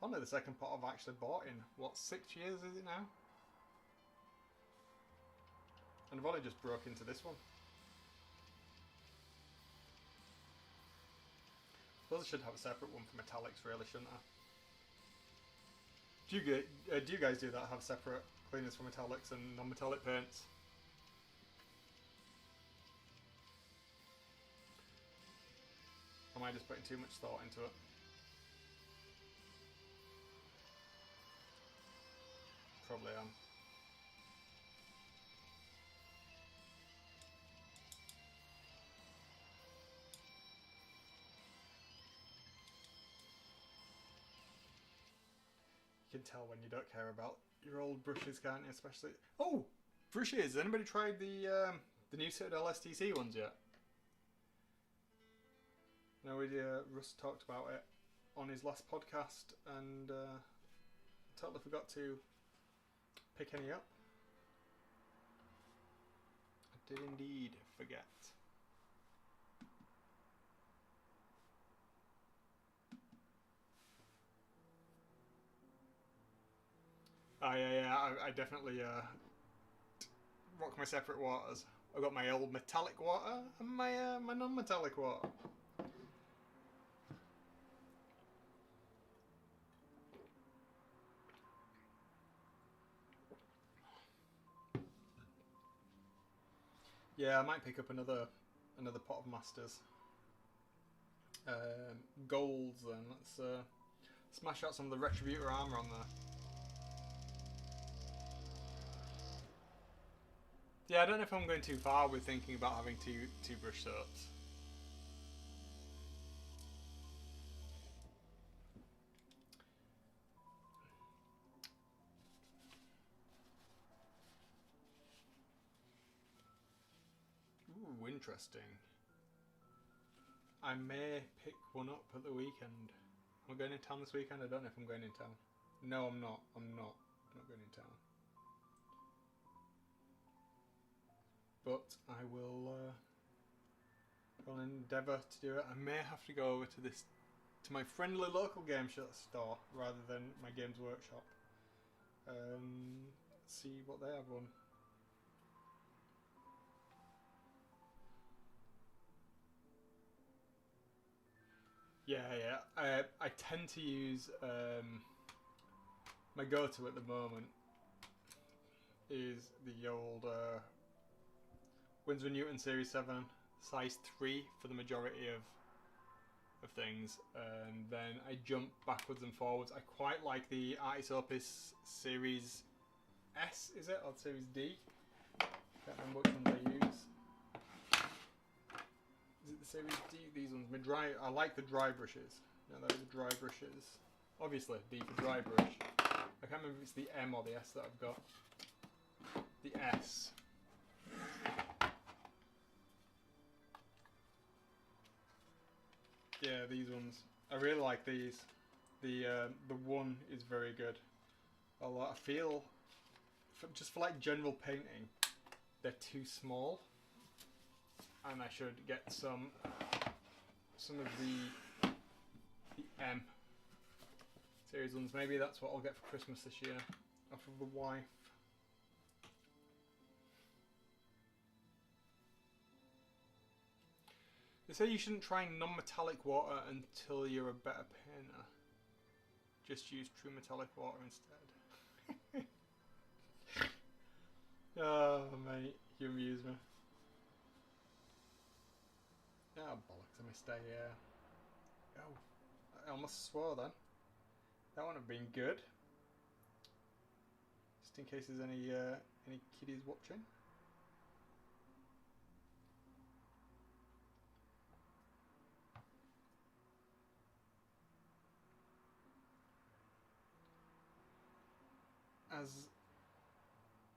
Only the second pot I've actually bought in, what, 6 years is it now? And I've only just broke into this one. I suppose I should have a separate one for metallics, really, shouldn't I? Do you guys do that? Have separate cleaners for metallics and non-metallic paints? Or am I just putting too much thought into it? Probably am. You can tell when you don't care about your old brushes, can't you? Especially... Oh! Brushes! Has anybody tried the new Citadel STC ones yet? No idea. Russ talked about it on his last podcast, and totally forgot to pick any up. I did indeed forget. Oh yeah, I definitely rock my separate waters. I've got my old metallic water and my non-metallic water. Yeah, I might pick up another pot of masters. Golds then. Let's smash out some of the Retributor armor on there. Yeah, I don't know if I'm going too far with thinking about having two brush soaps. Ooh, interesting. I may pick one up at the weekend. Am I going in town this weekend? I don't know if I'm going in town. No, I'm not. I'm not going in town. But I will endeavour to do it. I may have to go over to my friendly local game store rather than my Games Workshop. See what they have on. Yeah. I tend to use my go-to at the moment is the old Winsor & Newton Series 7, size 3 for the majority of things, and then I jump backwards and forwards. I quite like the Artis Opus Series S, is it? Or Series D? Can't remember which ones I use. Is it the Series D? These ones. I like the dry brushes. No, they're the dry brushes. Obviously, D for dry brush. I can't remember if it's the M or the S that I've got. The S. Yeah, these ones. I really like these. The one is very good. Although I feel, just for like general painting, they're too small, and I should get some of the M series ones. Maybe that's what I'll get for Christmas this year, off of the wife. They say you shouldn't try non-metallic water until you're a better painter. Just use true metallic water instead. Oh, mate, you amuse me. Oh, bollocks, I missed a... Oh, I almost swore then. That wouldn't have been good. Just in case there's any kiddies watching.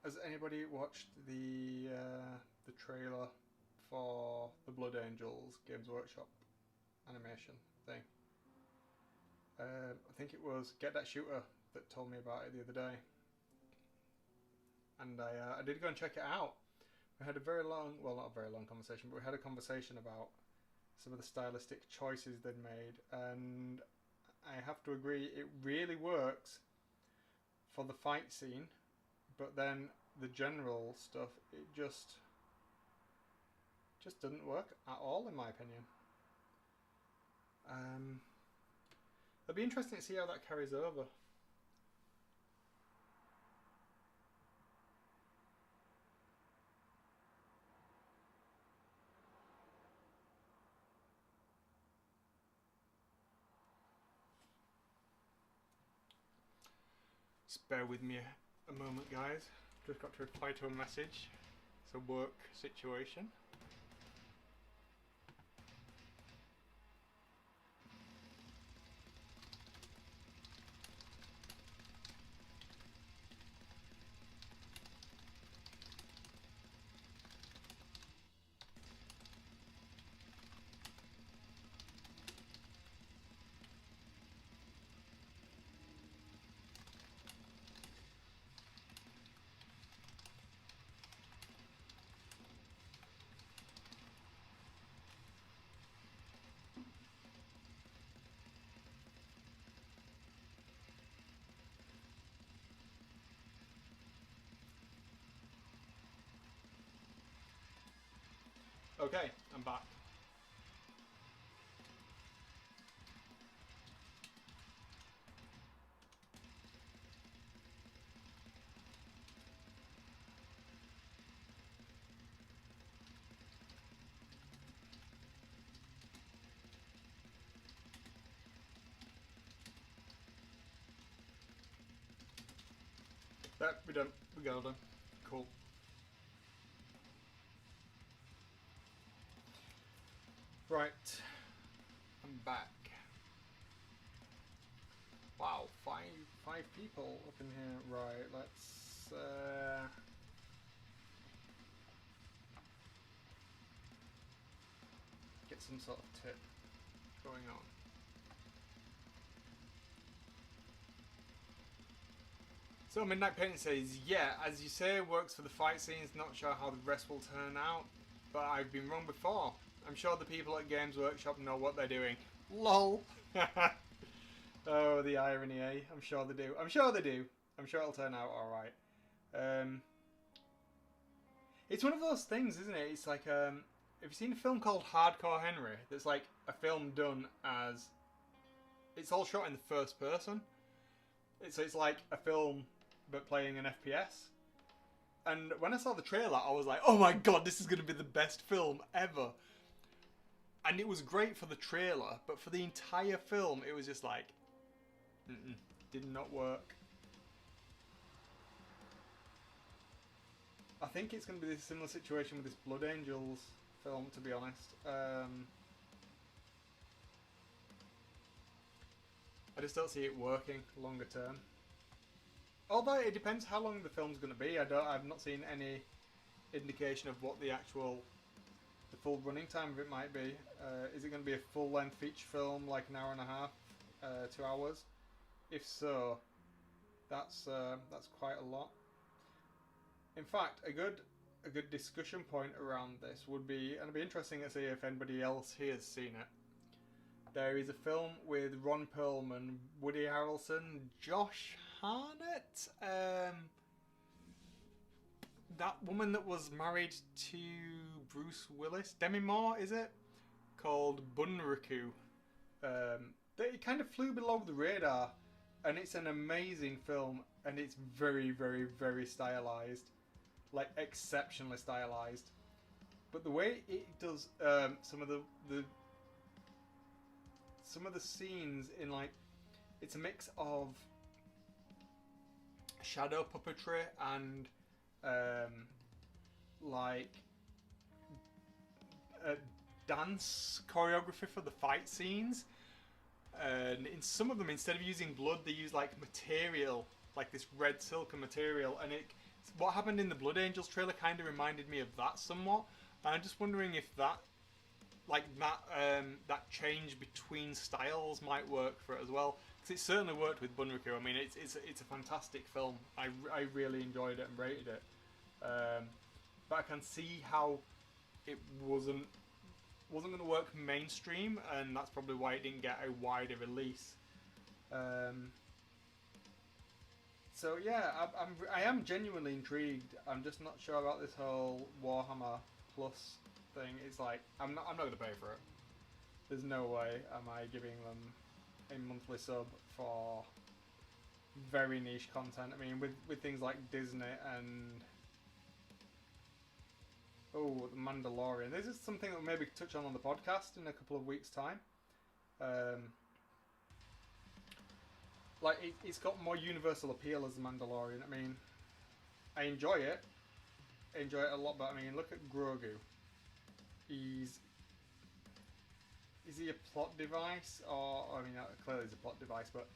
Has anybody watched the trailer for the Blood Angels Games Workshop animation thing? I think it was Get That Shooter that told me about it the other day, and I did go and check it out. We had a very long, well, not a very long conversation, but we had a conversation about some of the stylistic choices they'd made, and I have to agree, it really works for the fight scene, but then the general stuff, it just doesn't work at all, in my opinion. It'll be interesting to see how that carries over. Just bear with me a moment, guys. Just got to reply to a message. It's a work situation. Okay, I'm back. That we done. We got it done. Cool. Right, I'm back. Wow, five people up in here. Right, let's get some sort of tip going on. So Midnight Painting says, yeah, as you say, works for the fight scenes, not sure how the rest will turn out, but I've been wrong before. I'm sure the people at Games Workshop know what they're doing. LOL! Oh, the irony, eh? I'm sure they do. I'm sure they do. I'm sure it'll turn out alright. It's one of those things, isn't it? It's like, have you seen a film called Hardcore Henry? That's like a film done as... It's all shot in the first person. It's like a film, but playing an FPS. And when I saw the trailer, I was like, oh my god, this is going to be the best film ever. And it was great for the trailer, but for the entire film, it was just like... did not work. I think it's going to be a similar situation with this Blood Angels film, to be honest. I just don't see it working longer term. Although it depends how long the film's going to be. I've not seen any indication of what the full running time of it might be. Is it going to be a full-length feature film, like an hour and a half, 2 hours? If so, that's quite a lot. In fact, a good discussion point around this would be, and it'd be interesting to see if anybody else here has seen it. There is a film with Ron Perlman, Woody Harrelson, Josh Hartnett, that woman that was married to Bruce Willis, Demi Moore, is it? Called Bunraku. It kind of flew below the radar, and it's an amazing film, and it's very, very, very stylized. Like, exceptionally stylized. But the way it does some of the scenes in, like, it's a mix of shadow puppetry and like dance choreography for the fight scenes. And in some of them, instead of using blood, they use like material, like this red silken material, and what happened in the Blood Angels trailer kind of reminded me of that somewhat. And I'm just wondering if that change between styles might work for it as well, because it certainly worked with Bunraku. I mean, it's a fantastic film. I really enjoyed it and rated it, but I can see how it wasn't going to work mainstream, and that's probably why it didn't get a wider release. So yeah, I am genuinely intrigued. I'm just not sure about this whole Warhammer Plus thing. It's like I'm not going to pay for it. There's no way am I giving them a monthly sub for very niche content. I mean, with things like Disney and The Mandalorian. This is something that we'll maybe touch on the podcast in a couple of weeks' time. Like, it's got more universal appeal as The Mandalorian. I mean, I enjoy it. I enjoy it a lot, but I mean, look at Grogu. Is he a plot device? Or, I mean, clearly he's a plot device, but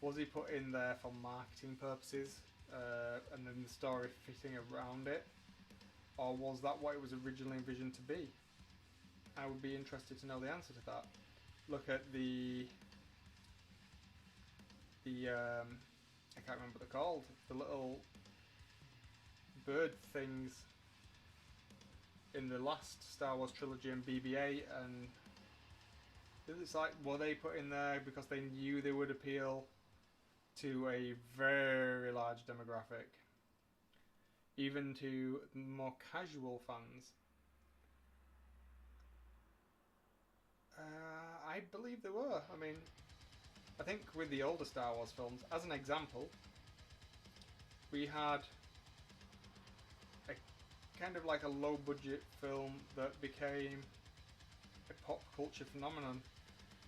was he put in there for marketing purposes? And then the story fitting around it? Or was that what it was originally envisioned to be? I would be interested to know the answer to that. Look at the I can't remember what they're called. The little bird things in the last Star Wars trilogy and BB-8, and it's like, were they put in there because they knew they would appeal to a very large demographic, even to more casual fans? I believe they were. I mean, I think with the older Star Wars films, as an example, we had a kind of like a low-budget film that became a pop culture phenomenon,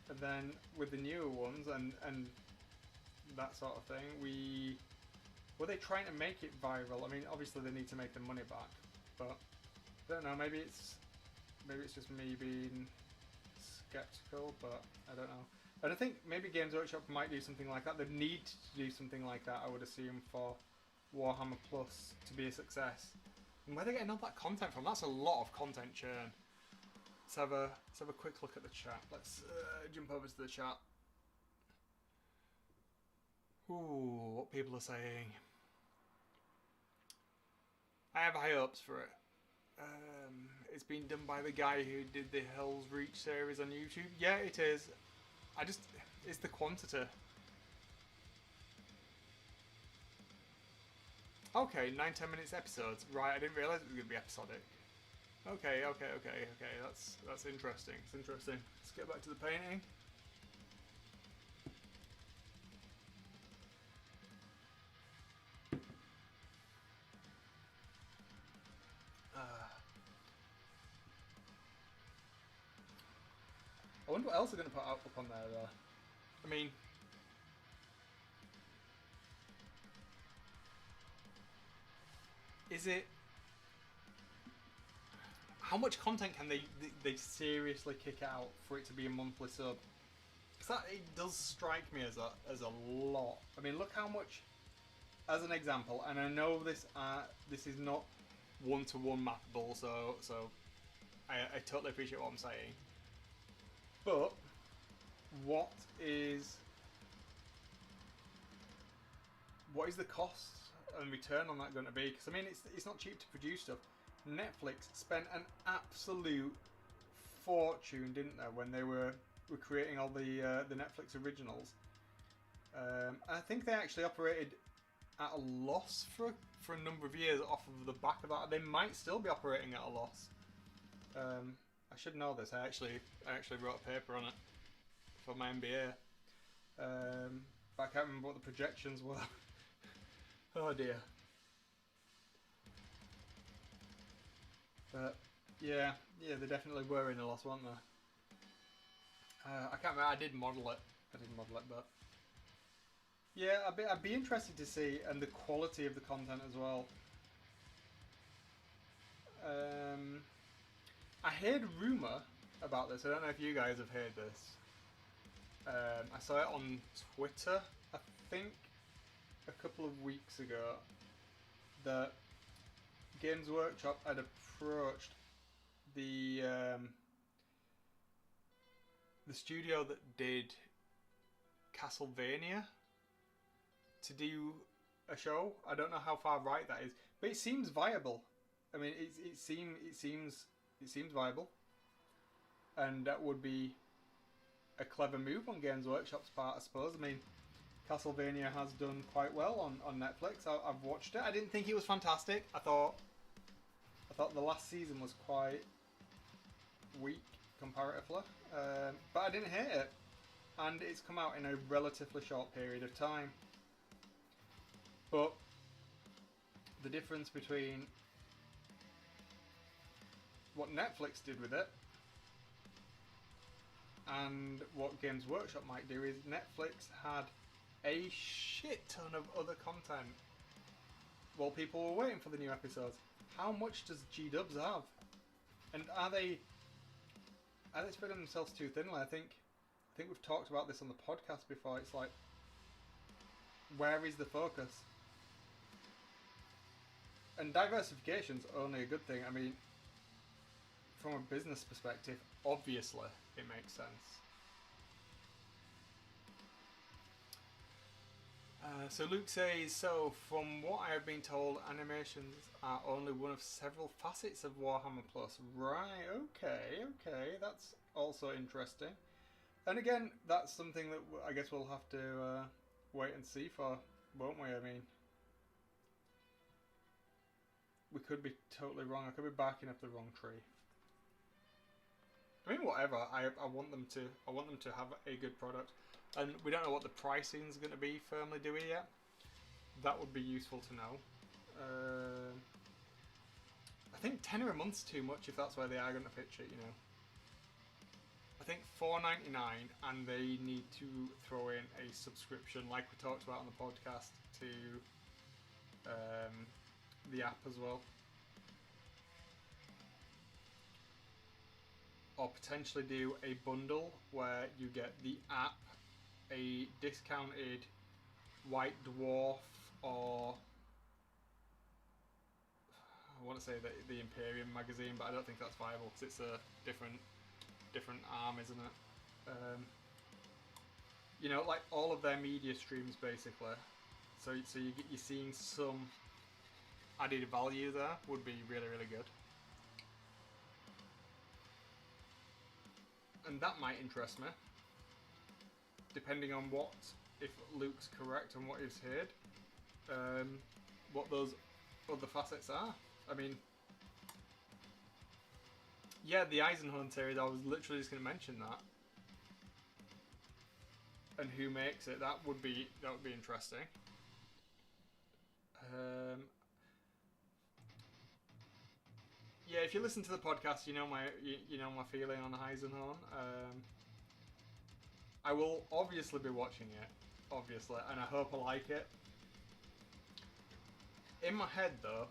and then with the newer ones and that sort of thing, were they trying to make it viral? I mean, obviously they need to make their money back, but I don't know. Maybe it's just me being skeptical, but I don't know. And I think maybe Games Workshop might do something like that. They need to do something like that, I would assume, for Warhammer Plus to be a success. And where they're getting all that content from, that's a lot of content churn. let's have a quick look at the chat. Let's jump over to the chat. Ooh, what people are saying. I have high hopes for it. It's been done by the guy who did the Hell's Reach series on YouTube. Yeah, it is. It's the quantity. Okay, 9-10 minutes episodes. Right, I didn't realise it was going to be episodic. Okay. That's interesting. It's interesting. Let's get back to the painting. I wonder what else they're going to put up on there, though. I mean, is it? How much content can they seriously kick out for it to be a monthly sub? Because it does strike me as a lot. I mean, look how much. As an example, and I know this is not one-to-one mappable, so I totally appreciate what I'm saying. But what is the cost and return on that going to be? Because I mean, it's not cheap to produce stuff. Netflix spent an absolute fortune, didn't they, when they were creating all the Netflix originals? I think they actually operated at a loss for a number of years off of the back of that. They might still be operating at a loss. I should know this. I actually wrote a paper on it for my MBA. But I can't remember what the projections were. Oh dear. But yeah, they definitely were in a loss, weren't they? I can't remember. I did model it, but yeah, I'd be interested to see, and the quality of the content as well. I heard a rumour about this. I don't know if you guys have heard this. I saw it on Twitter, I think, a couple of weeks ago, that Games Workshop had approached the studio that did Castlevania to do a show. I don't know how far right that is, but it seems viable. I mean, it seems viable, and that would be a clever move on Games Workshop's part, I suppose. I mean, Castlevania has done quite well on Netflix. I've watched it. I didn't think it was fantastic. I thought the last season was quite weak comparatively, but I didn't hate it, and it's come out in a relatively short period of time. But the difference between what Netflix did with it and what Games Workshop might do is Netflix had a shit ton of other content while people were waiting for the new episodes. How much does G-Dubs have? And are they spreading themselves too thinly? I think we've talked about this on the podcast before. It's like, where is the focus? And diversification's only a good thing. I mean, from a business perspective, obviously it makes sense. So Luke says, so from what I have been told, animations are only one of several facets of Warhammer Plus. Right, okay, that's also interesting. And again, that's something that I guess we'll have to wait and see for, won't we? I mean, we could be totally wrong. I could be barking up the wrong tree. I mean, whatever. I want them to have a good product, and we don't know what the pricing is going to be firmly, do we yet? That would be useful to know. I think £10 a month's too much if that's where they are going to pitch it. You know, I think $4.99, and they need to throw in a subscription, like we talked about on the podcast, to the app as well. Or potentially do a bundle where you get the app, a discounted White Dwarf, or I want to say the Imperium magazine, but I don't think that's viable because it's a different different arm, isn't it? You know, like all of their media streams basically. So you're seeing some added value there. Would be really, really good. And that might interest me, depending on if Luke's correct and what he's heard, what those other facets are. I mean, yeah, the Eisenhorn series, I was literally just going to mention that. And who makes it, that would be interesting. Yeah, if you listen to the podcast, you know my feeling on Eisenhorn. I will obviously be watching it, obviously, and I hope I like it. In my head, though,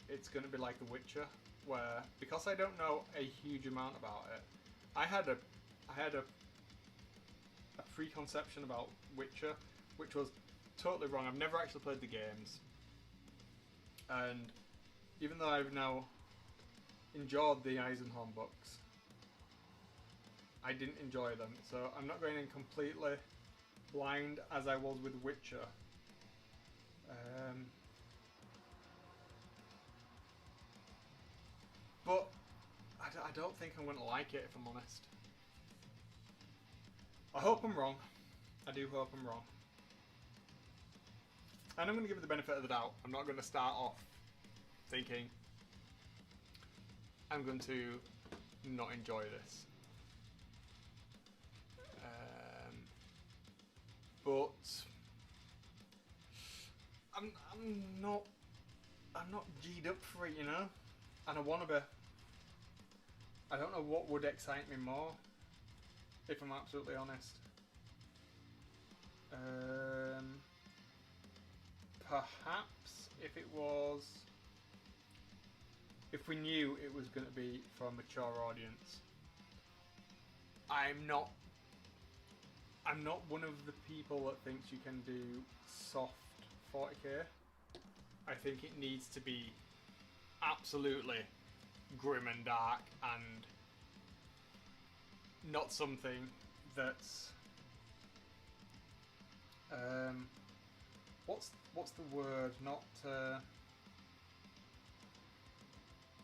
it's going to be like The Witcher, where because I don't know a huge amount about it, I had a preconception about Witcher, which was totally wrong. I've never actually played the games, and even though I've now enjoyed the Eisenhorn books, I didn't enjoy them, so I'm not going in completely blind as I was with Witcher. But I don't think I'm going to like it, if I'm honest. I hope I'm wrong. I do hope I'm wrong. And I'm going to give it the benefit of the doubt. I'm not going to start off thinking I'm going to not enjoy this. But I'm not G'd up for it, you know, and I want to be. I don't know what would excite me more, if I'm absolutely honest. Perhaps if we knew it was going to be for a mature audience. I'm not one of the people that thinks you can do soft 40k. I think it needs to be absolutely grim and dark and not something that's what's the word? Not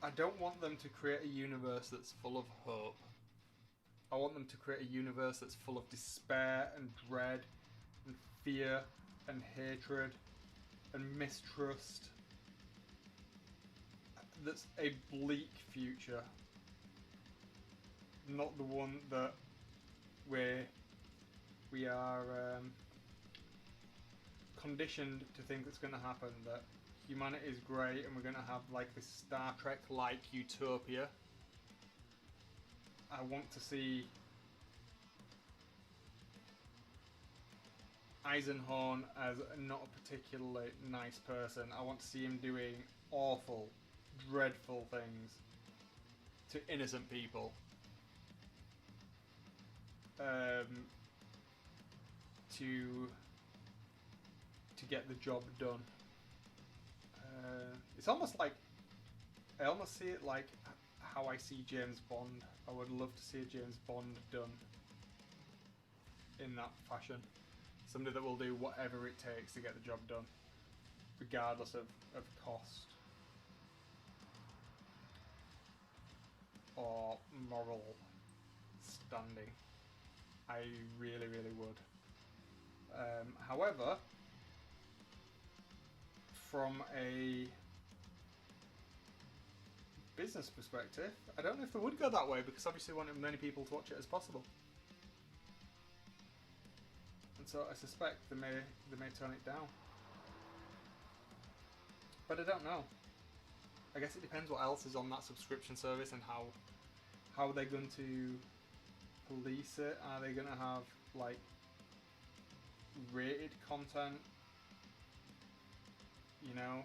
I don't want them to create a universe that's full of hope. I want them to create a universe that's full of despair and dread and fear and hatred and mistrust. That's a bleak future. Not the one that we are conditioned to think that's going to happen, that humanity is great and we're going to have like this Star Trek-like utopia. I want to see Eisenhorn as not a particularly nice person. I want to see him doing awful, dreadful things to innocent people. To get the job done. It's almost like I almost see it like how I see James Bond. I would love to see a James Bond done in that fashion. Somebody that will do whatever it takes to get the job done, regardless of cost or moral standing. I really, really would. However, from a business perspective, I don't know if they would go that way, because obviously we want as many people to watch it as possible. And so I suspect they may turn it down. But I don't know. I guess it depends what else is on that subscription service and how they're going to police it. Are they going to have like rated content? You know,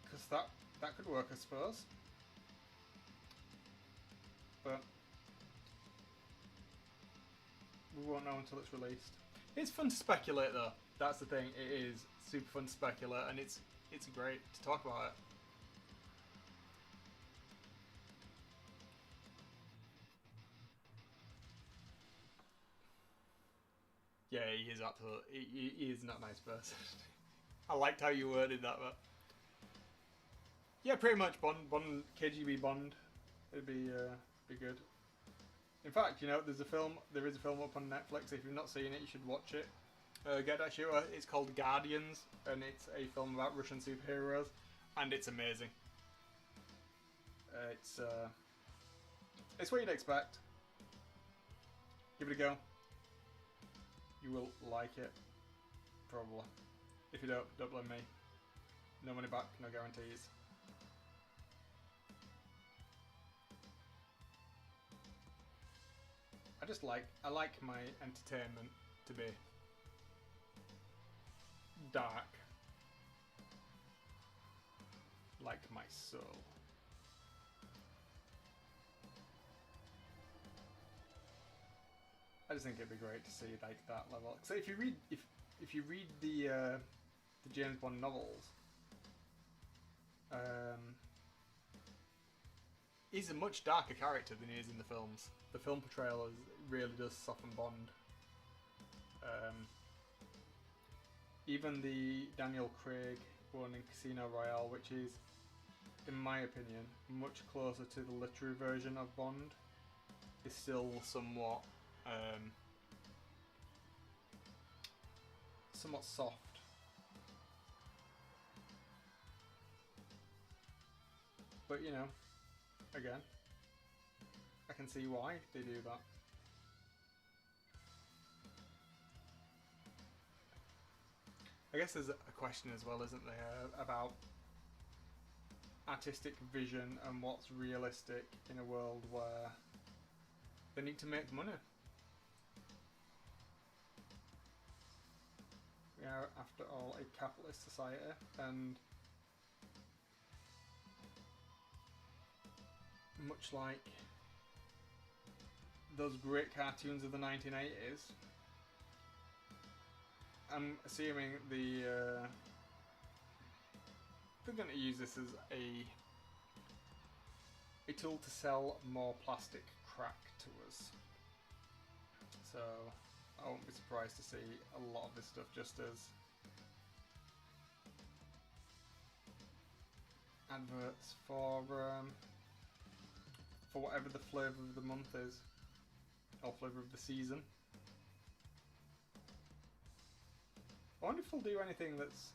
because that could work, I suppose. But we won't know until it's released. It's fun to speculate, though. That's the thing. It is super fun to speculate, and it's great to talk about it. is absolutely. He is not a nice person. I liked how you worded that, but yeah, pretty much Bond, KGB Bond. It'd be good. In fact, you know, there is a film up on Netflix. If you've not seen it, you should watch it. Get that shit. It's called Guardians, and it's a film about Russian superheroes, and it's amazing. It's what you'd expect. Give it a go. You will like it, probably. If you don't blame me. No money back, no guarantees. I like my entertainment to be dark, like my soul. I just think it'd be great to see like that level. So if you read the James Bond novels, he's a much darker character than he is in the films. The film portrayal really does soften Bond. Even the Daniel Craig one in Casino Royale, which is, in my opinion, much closer to the literary version of Bond, is still somewhat soft. But you know, again, I can see why they do that. I guess there's a question as well, isn't there, about artistic vision and what's realistic in a world where they need to make money. We are, after all, a capitalist society, and much like those great cartoons of the 1980s, I'm assuming they're going to use this as a tool to sell more plastic crack to us. So I won't be surprised to see a lot of this stuff just as adverts for whatever the flavour of the month is, or flavour of the season. I wonder if they'll do anything that's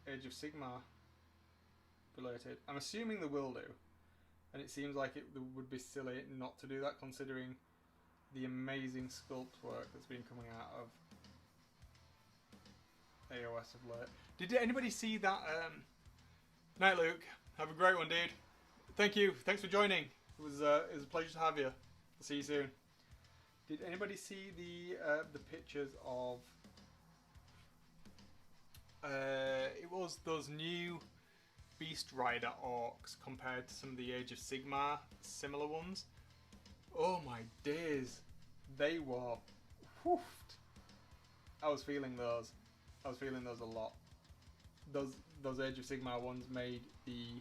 Age of Sigmar related. I'm assuming they will do, and it seems like it would be silly not to do that, considering the amazing sculpt work that's been coming out of AOS of late. Did anybody see that? Night, Luke. Have a great one, dude. Thank you. Thanks for joining. It was a pleasure to have you. I'll see you soon. Did anybody see the pictures of? It was those new Beast Rider orcs compared to some of the Age of Sigmar similar ones. Oh my days, they were woofed. I was feeling those a lot. Those Age of Sigmar ones made the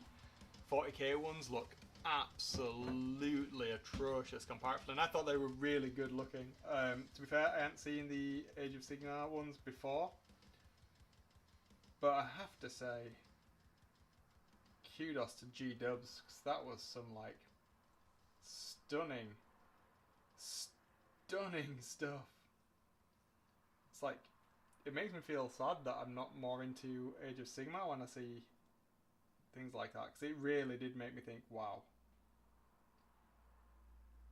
40k ones look absolutely atrocious comparatively, and I thought they were really good looking. To be fair, I hadn't seen the Age of Sigmar ones before, but I have to say, kudos to G-Dubs, because that was some like stunning stuff. It's like, it makes me feel sad that I'm not more into Age of Sigmar when I see things like that, because it really did make me think, wow.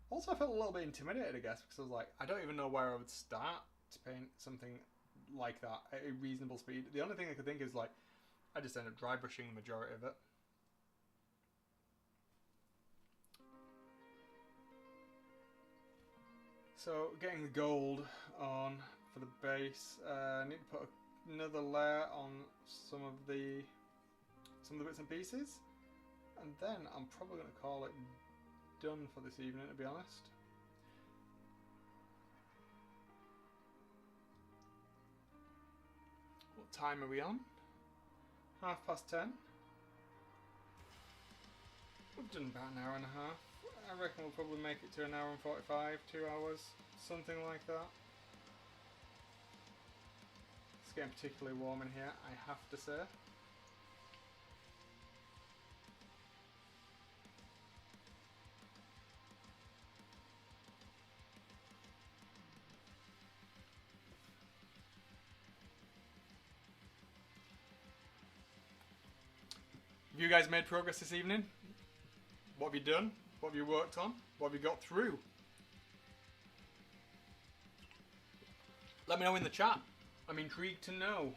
Also, I felt a little bit intimidated, I guess, because I was like, I don't even know where I would start to paint something like that at a reasonable speed. The only thing I could think is, like, I just end up dry brushing the majority of it. So, getting the gold on for the base. I need to put another layer on some of the bits and pieces, and then I'm probably going to call it done for this evening, to be honest. What time are we on? 10:30. We've done about an hour and a half. I reckon we'll probably make it to an hour and 45, 2 hours, something like that. It's getting particularly warm in here, I have to say. Have you guys made progress this evening? What have you done? What have you worked on? What have you got through? Let me know in the chat. I'm intrigued to know.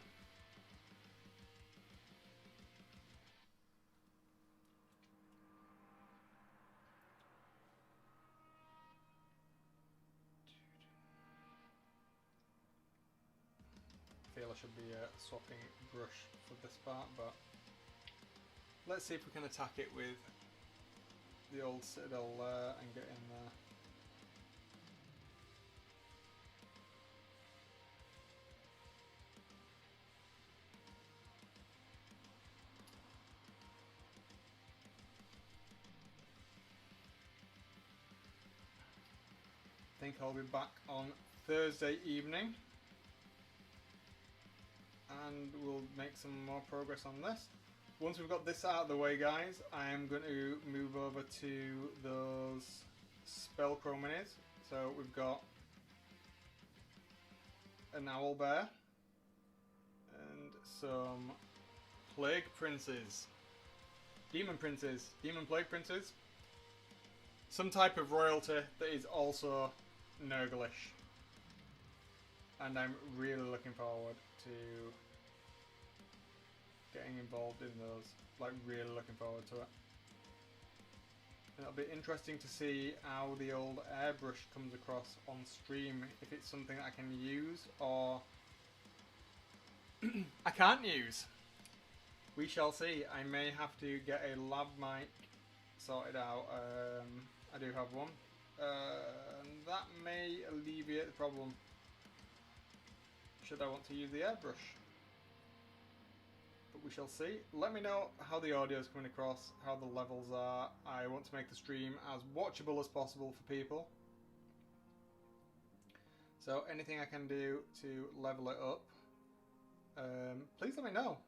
I feel I should be swapping brush for this part, but let's see if we can attack it with the old citadel and get in there. I think I'll be back on Thursday evening and we'll make some more progress on this. Once we've got this out of the way, guys, I am going to move over to those spell minis. So we've got an owl bear and some plague princes, demon plague princes, some type of royalty that is also Nurglish, and I'm really looking forward to getting involved in those, like really looking forward to it. And it'll be interesting to see how the old airbrush comes across on stream, if it's something that I can use or I can't use. We shall see. I may have to get a lab mic sorted out. I do have one. And that may alleviate the problem should I want to use the airbrush. But we shall see. Let me know how the audio is coming across, how the levels are. I want to make the stream as watchable as possible for people. So anything I can do to level it up, please let me know.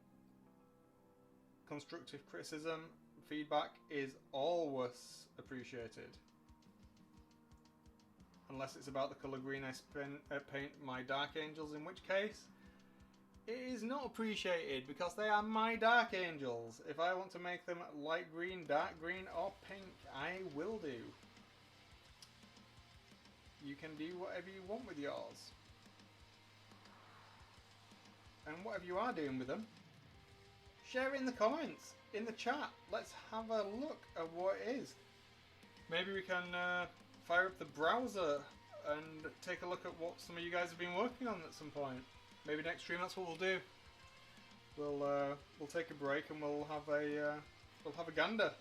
Constructive criticism, feedback is always appreciated. Unless it's about the colour green I paint my Dark Angels, in which case it is not appreciated because they are my Dark Angels. If I want to make them light green, dark green or pink, I will do. You can do whatever you want with yours. And whatever you are doing with them, share it in the comments, in the chat. Let's have a look at what it is. Maybe we can fire up the browser and take a look at what some of you guys have been working on at some point. Maybe next stream that's what we'll do. We'll take a break and we'll have a gander.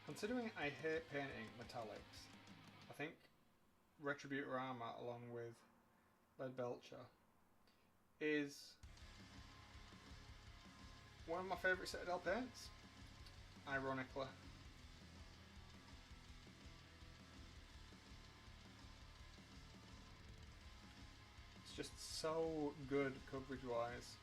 Considering I hate painting metallics, I think Retributor Armour along with Lead Belcher is one of my favourite Citadel paints, ironically. It's just so good coverage wise.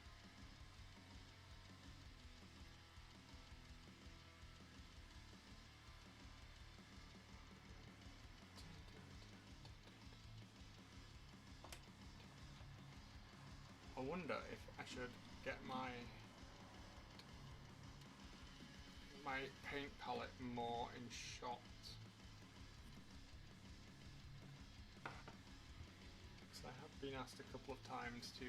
I wonder if I should get my paint palette more in shot. Because I have been asked a couple of times to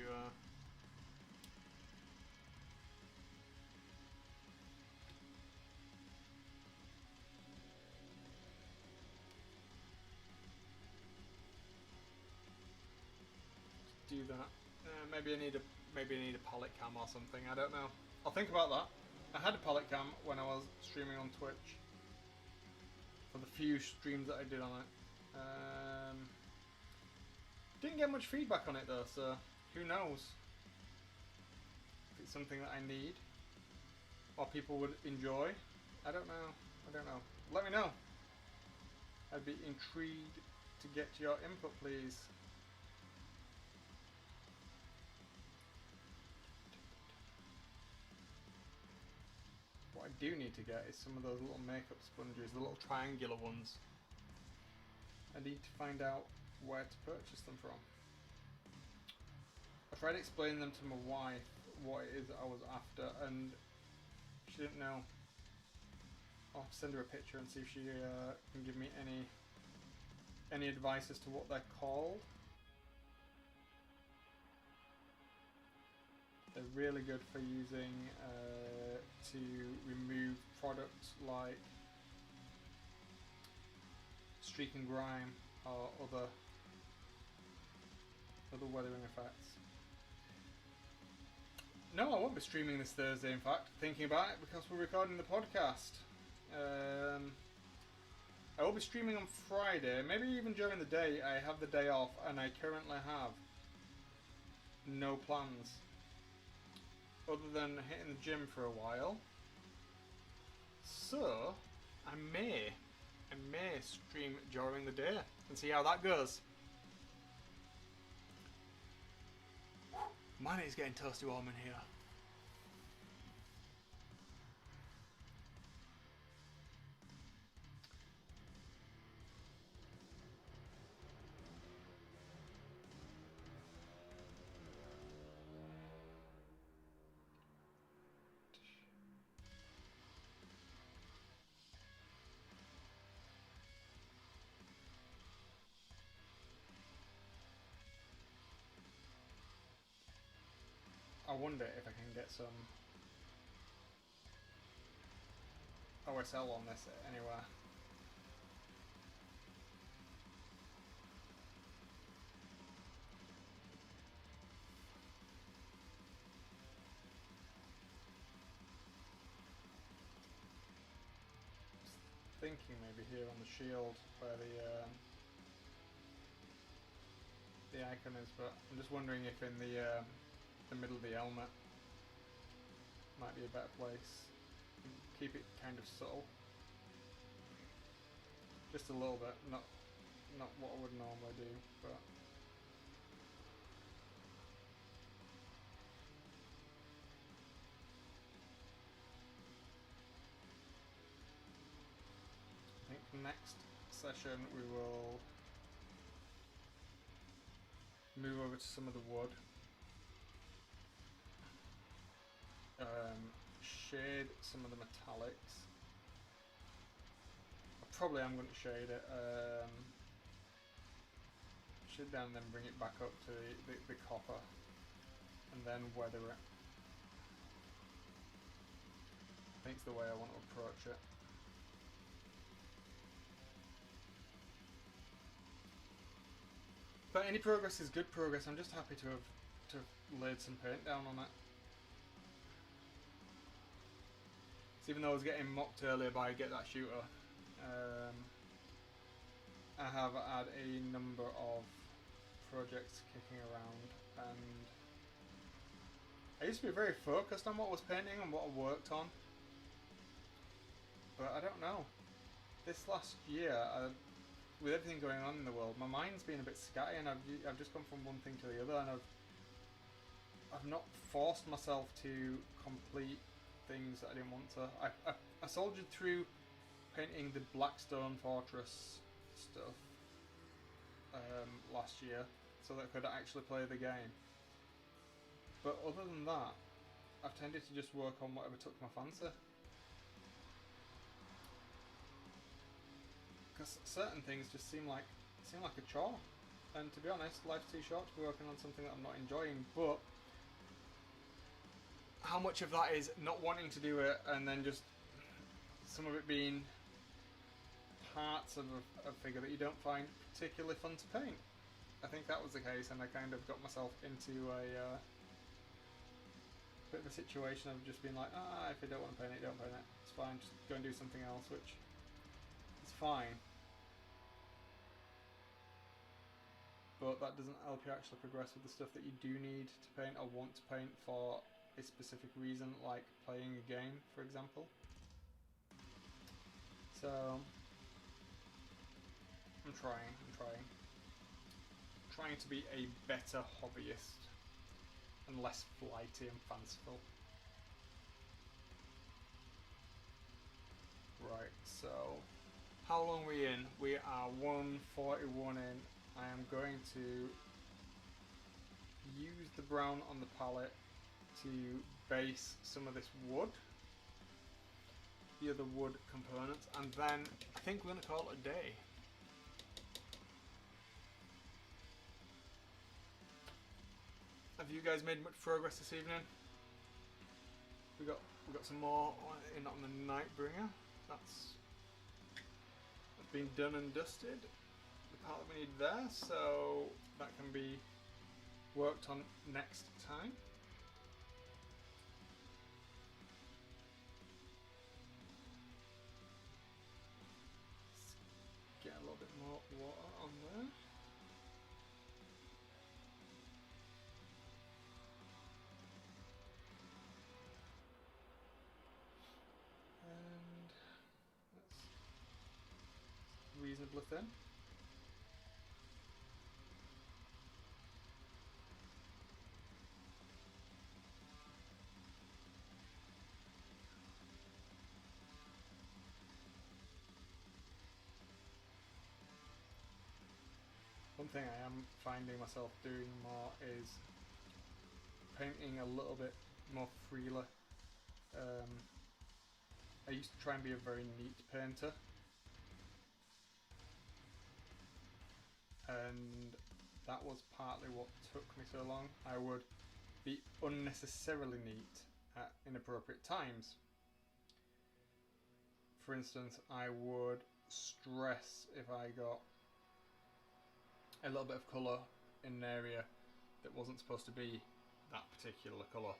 do that. Maybe I need a palette cam or something. I don't know. I'll think about that. I had a palette cam when I was streaming on Twitch for the few streams that I did on it. Didn't get much feedback on it though, so who knows if it's something that I need or people would enjoy. I don't know. Let me know. I'd be intrigued to get your input, please. What I do need to get is some of those little makeup sponges, the little triangular ones. I need to find out where to purchase them from. I tried explaining them to my wife what it is that I was after, and she didn't know. I'll send her a picture and see if she can give me any advice as to what they're called. They're really good for using to remove products like streak and grime or other weathering effects. No, I won't be streaming this Thursday, in fact, thinking about it, because we're recording the podcast. I will be streaming on Friday, maybe even during the day. I have the day off, and I currently have no plans other than hitting the gym for a while. So I may stream during the day and see how that goes. Man, it's getting toasty warm in here. I wonder if I can get some OSL on this anywhere. Thinking maybe here on the shield where the icon is, but I'm just wondering if in the middle of the helmet might be a better place. Keep it kind of subtle, just a little bit, not what I would normally do, but I think next session we will move over to some of the wood. Shade some of the metallics. I probably am going to shade it. Shade down and then bring it back up to the copper and then weather it. I think it's the way I want to approach it. But any progress is good progress. I'm just happy to have laid some paint down on it. So even though I was getting mocked earlier by Get That Shooter, I have had a number of projects kicking around, and I used to be very focused on what I was painting and what I worked on, but I don't know. This last year, with everything going on in the world, my mind's been a bit scatty, and I've just gone from one thing to the other, and I've not forced myself to complete things that I didn't want to. I soldiered through painting the Blackstone Fortress stuff last year so that I could actually play the game. But other than that, I've tended to just work on whatever took my fancy. Because certain things just seem like a chore. And to be honest, life's too short to be working on something that I'm not enjoying, but how much of that is not wanting to do it and then just some of it being parts of a figure that you don't find particularly fun to paint? I think that was the case, and I kind of got myself into a bit of a situation of just being like, if you don't want to paint it, don't paint it. It's fine, just go and do something else, which is fine. but that doesn't help you actually progress with the stuff that you do need to paint or want to paint for a specific reason, like playing a game, for example. So I'm trying to be a better hobbyist and less flighty and fanciful. Right, so how long are we in? We are 141 in. I am going to use the brown on the palette to base some of this wood, the other wood components, and then I think we're going to call it a day. Have you guys made much progress this evening? We got some more in on the Nightbringer. That's been done and dusted. The part that we need there, so that can be worked on next time. Let's get a little bit more water on there. And that's reasonably thin. One thing I am finding myself doing more is painting a little bit more freely. I used to try and be a very neat painter, and that was partly what took me so long. I would be unnecessarily neat at inappropriate times. For instance, I would stress if I got a little bit of colour in an area that wasn't supposed to be that particular colour.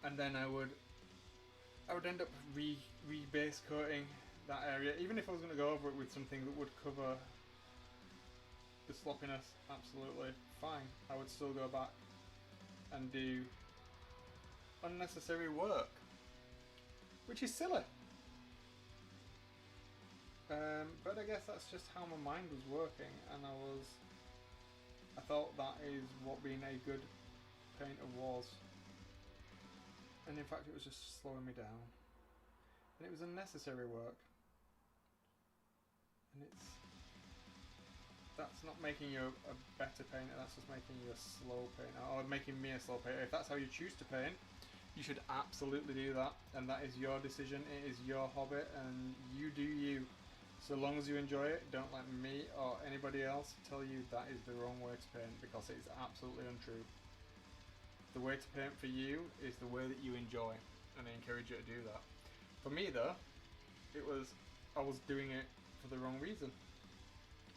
And then I would end up re-base coating that area, even if I was going to go over it with something that would cover the sloppiness. Absolutely fine. I would still go back and do unnecessary work, which is silly. But I guess that's just how my mind was working, and I thought that is what being a good painter was. And in fact it was just slowing me down. And it was unnecessary work. And that's not making you a better painter, that's just making you a slow painter, or making me a slow painter. If that's how you choose to paint, you should absolutely do that, and that is your decision, it is your hobby, and you do you. So long as you enjoy it, don't let me or anybody else tell you that is the wrong way to paint, because it is absolutely untrue. The way to paint for you is the way that you enjoy, and I encourage you to do that. For me though, I was doing it for the wrong reason.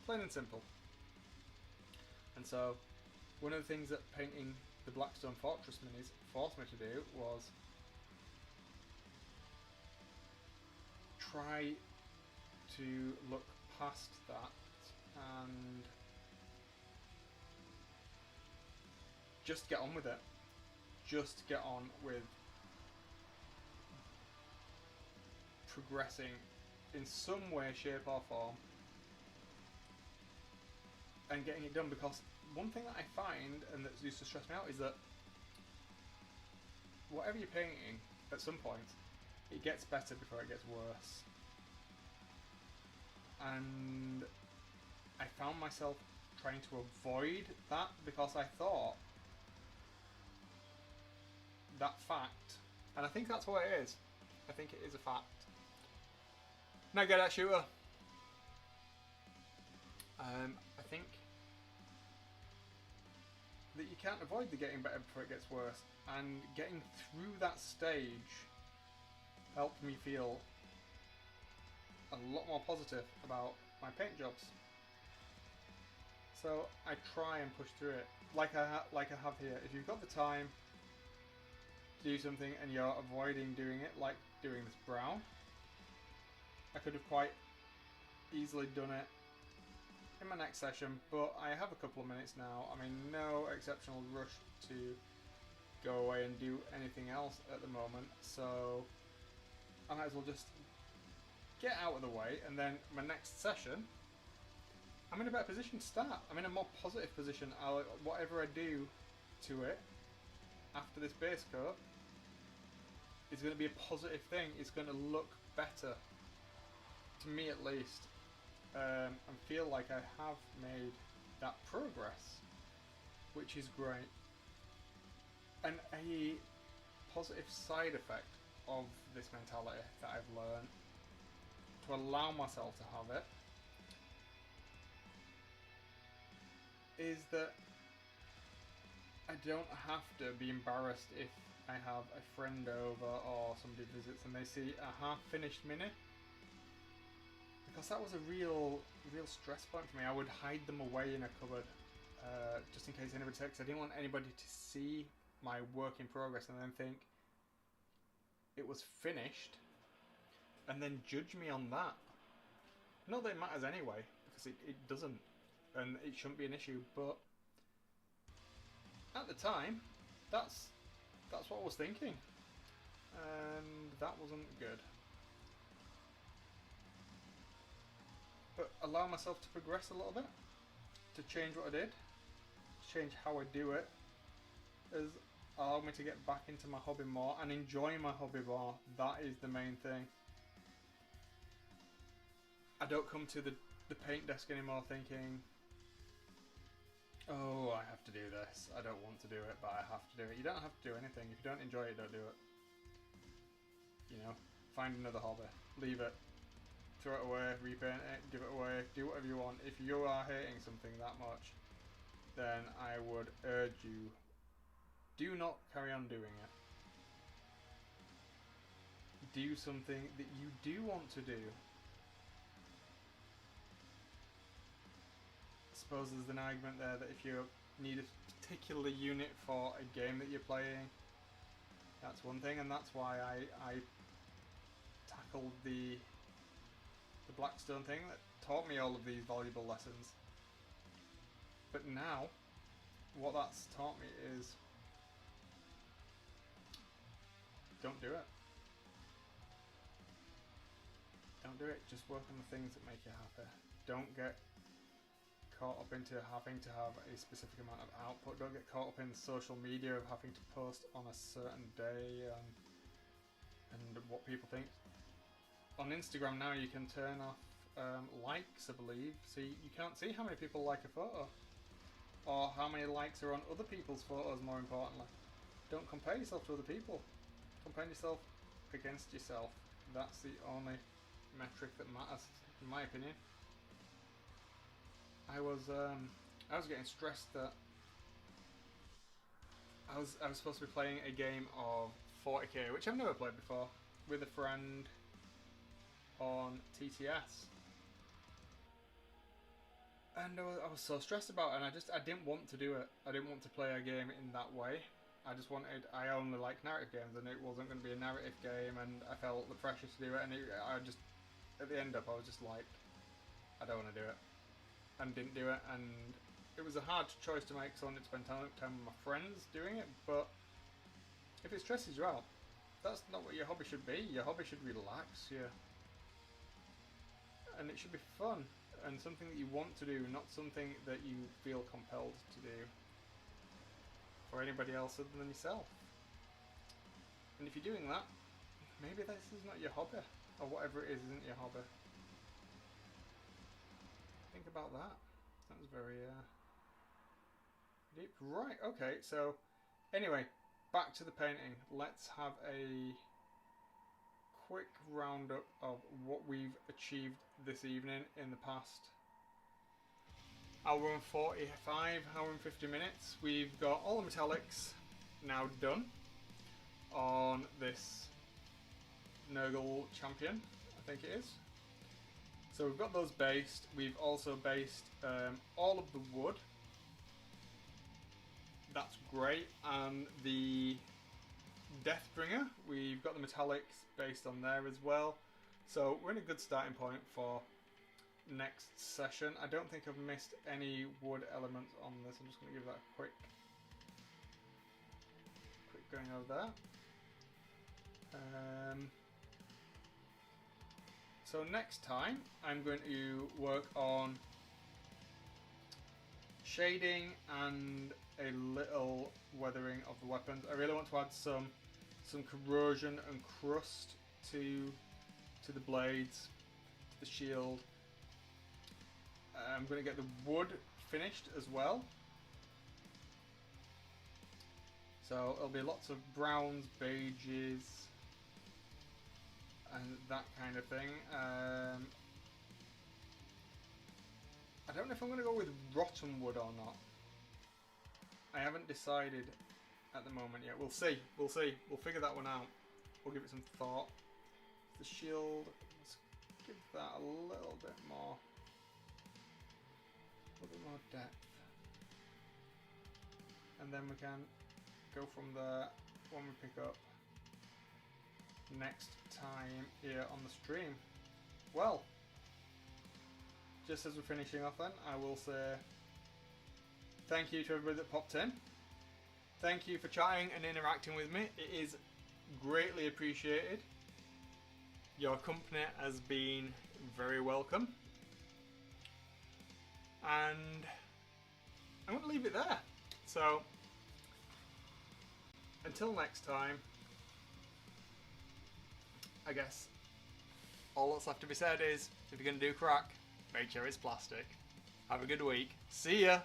Plain and simple. And so, one of the things that painting the Blackstone Fortress minis forced me to do was try to look past that and just get on with it. Just get on with progressing in some way, shape or form and getting it done, because one thing that I find, and that used to stress me out, is that whatever you're painting, at some point it gets better before it gets worse. And I found myself trying to avoid that because I thought that fact, and I think that's what it is. I think it is a fact. Now get that shooter. I think that you can't avoid the getting better before it gets worse, and getting through that stage helped me feel a lot more positive about my paint jobs. So I try and push through it, like I have here. If you've got the time to do something and you're avoiding doing it, like doing this brown, I could have quite easily done it in my next session, but I have a couple of minutes now. I'm in no exceptional rush to go away and do anything else at the moment, so I might as well just get out of the way, and then my next session, I'm in a better position to start. I'm in a more positive position. Whatever I do to it after this base coat is going to be a positive thing. It's going to look better, to me at least, and feel like I have made that progress, which is great. And a positive side effect of this mentality that I've learned, to allow myself to have it, is that I don't have to be embarrassed if I have a friend over or somebody visits and they see a half-finished mini, because that was a real stress point for me. I would hide them away in a cupboard just in case anybody takes. I didn't want anybody to see my work in progress and then think it was finished and then judge me on that. Not that it matters anyway, because it doesn't, and it shouldn't be an issue, but at the time, that's what I was thinking, and that wasn't good. But allow myself to progress a little bit, to change what I did, to change how I do it, has allowed me to get back into my hobby more and enjoy my hobby more. That is the main thing. I don't come to the paint desk anymore thinking, oh, I have to do this. I don't want to do it, but I have to do it. You don't have to do anything. If you don't enjoy it, don't do it. You know, find another hobby. Leave it. Throw it away, repaint it, give it away, do whatever you want. If you are hating something that much, then I would urge you, do not carry on doing it. Do something that you do want to do. I suppose there's an argument there that if you need a particular unit for a game that you're playing, that's one thing, and that's why I tackled the Blackstone thing that taught me all of these valuable lessons. But now, what that's taught me is, don't do it. Don't do it. Just work on the things that make you happy. Don't get caught up into having to have a specific amount of output. Don't get caught up in social media of having to post on a certain day and what people think. On Instagram now you can turn off likes, I believe, so you can't see how many people like a photo or how many likes are on other people's photos. More importantly, don't compare yourself to other people. Compare yourself against yourself. That's the only metric that matters, in my opinion. I was getting stressed that I was supposed to be playing a game of 40k, which I've never played before, with a friend on TTS, and I was so stressed about it, and I didn't want to do it. I didn't want to play a game in that way. I only like narrative games, and it wasn't going to be a narrative game, and I felt the pressure to do it, and at the end up, I was just like, I don't want to do it, and didn't do it, and it was a hard choice to make, so I wanted to spend time with my friends doing it. But if it stresses you out, that's not what your hobby should be. Your hobby should relax you, and it should be fun, and something that you want to do, not something that you feel compelled to do for anybody else other than yourself. And if you're doing that, maybe this is not your hobby, or whatever it is isn't your hobby. Think about that. That was very deep. Right, okay, so anyway, back to the painting. Let's have a quick roundup of what we've achieved this evening in the past hour and 45, hour and 50 minutes. We've got all the metallics now done on this Nurgle champion, I think it is. So we've got those based. We've also based all of the wood. That's great. And the Deathbringer, we've got the metallics based on there as well. So we're in a good starting point for next session. I don't think I've missed any wood elements on this. I'm just going to give that a quick going over there. So next time I'm going to work on shading and a little weathering of the weapons. I really want to add some corrosion and crust to the blades, to the shield. I'm going to get the wood finished as well. So there'll be lots of browns, beiges, and that kind of thing. I don't know if I'm going to go with rotten wood or not. I haven't decided at the moment yet. We'll see. We'll see. We'll figure that one out. We'll give it some thought. The shield, let's give that a little bit more depth. And then we can go from there when we pick up next time here on the stream. Well, just as we're finishing off then, I will say thank you to everybody that popped in. Thank you for chatting and interacting with me. It is greatly appreciated. Your company has been very welcome. And I'm going to leave it there. So, until next time, I guess all that's left to be said is, if you're going to do crack, make sure it's plastic. Have a good week. See ya!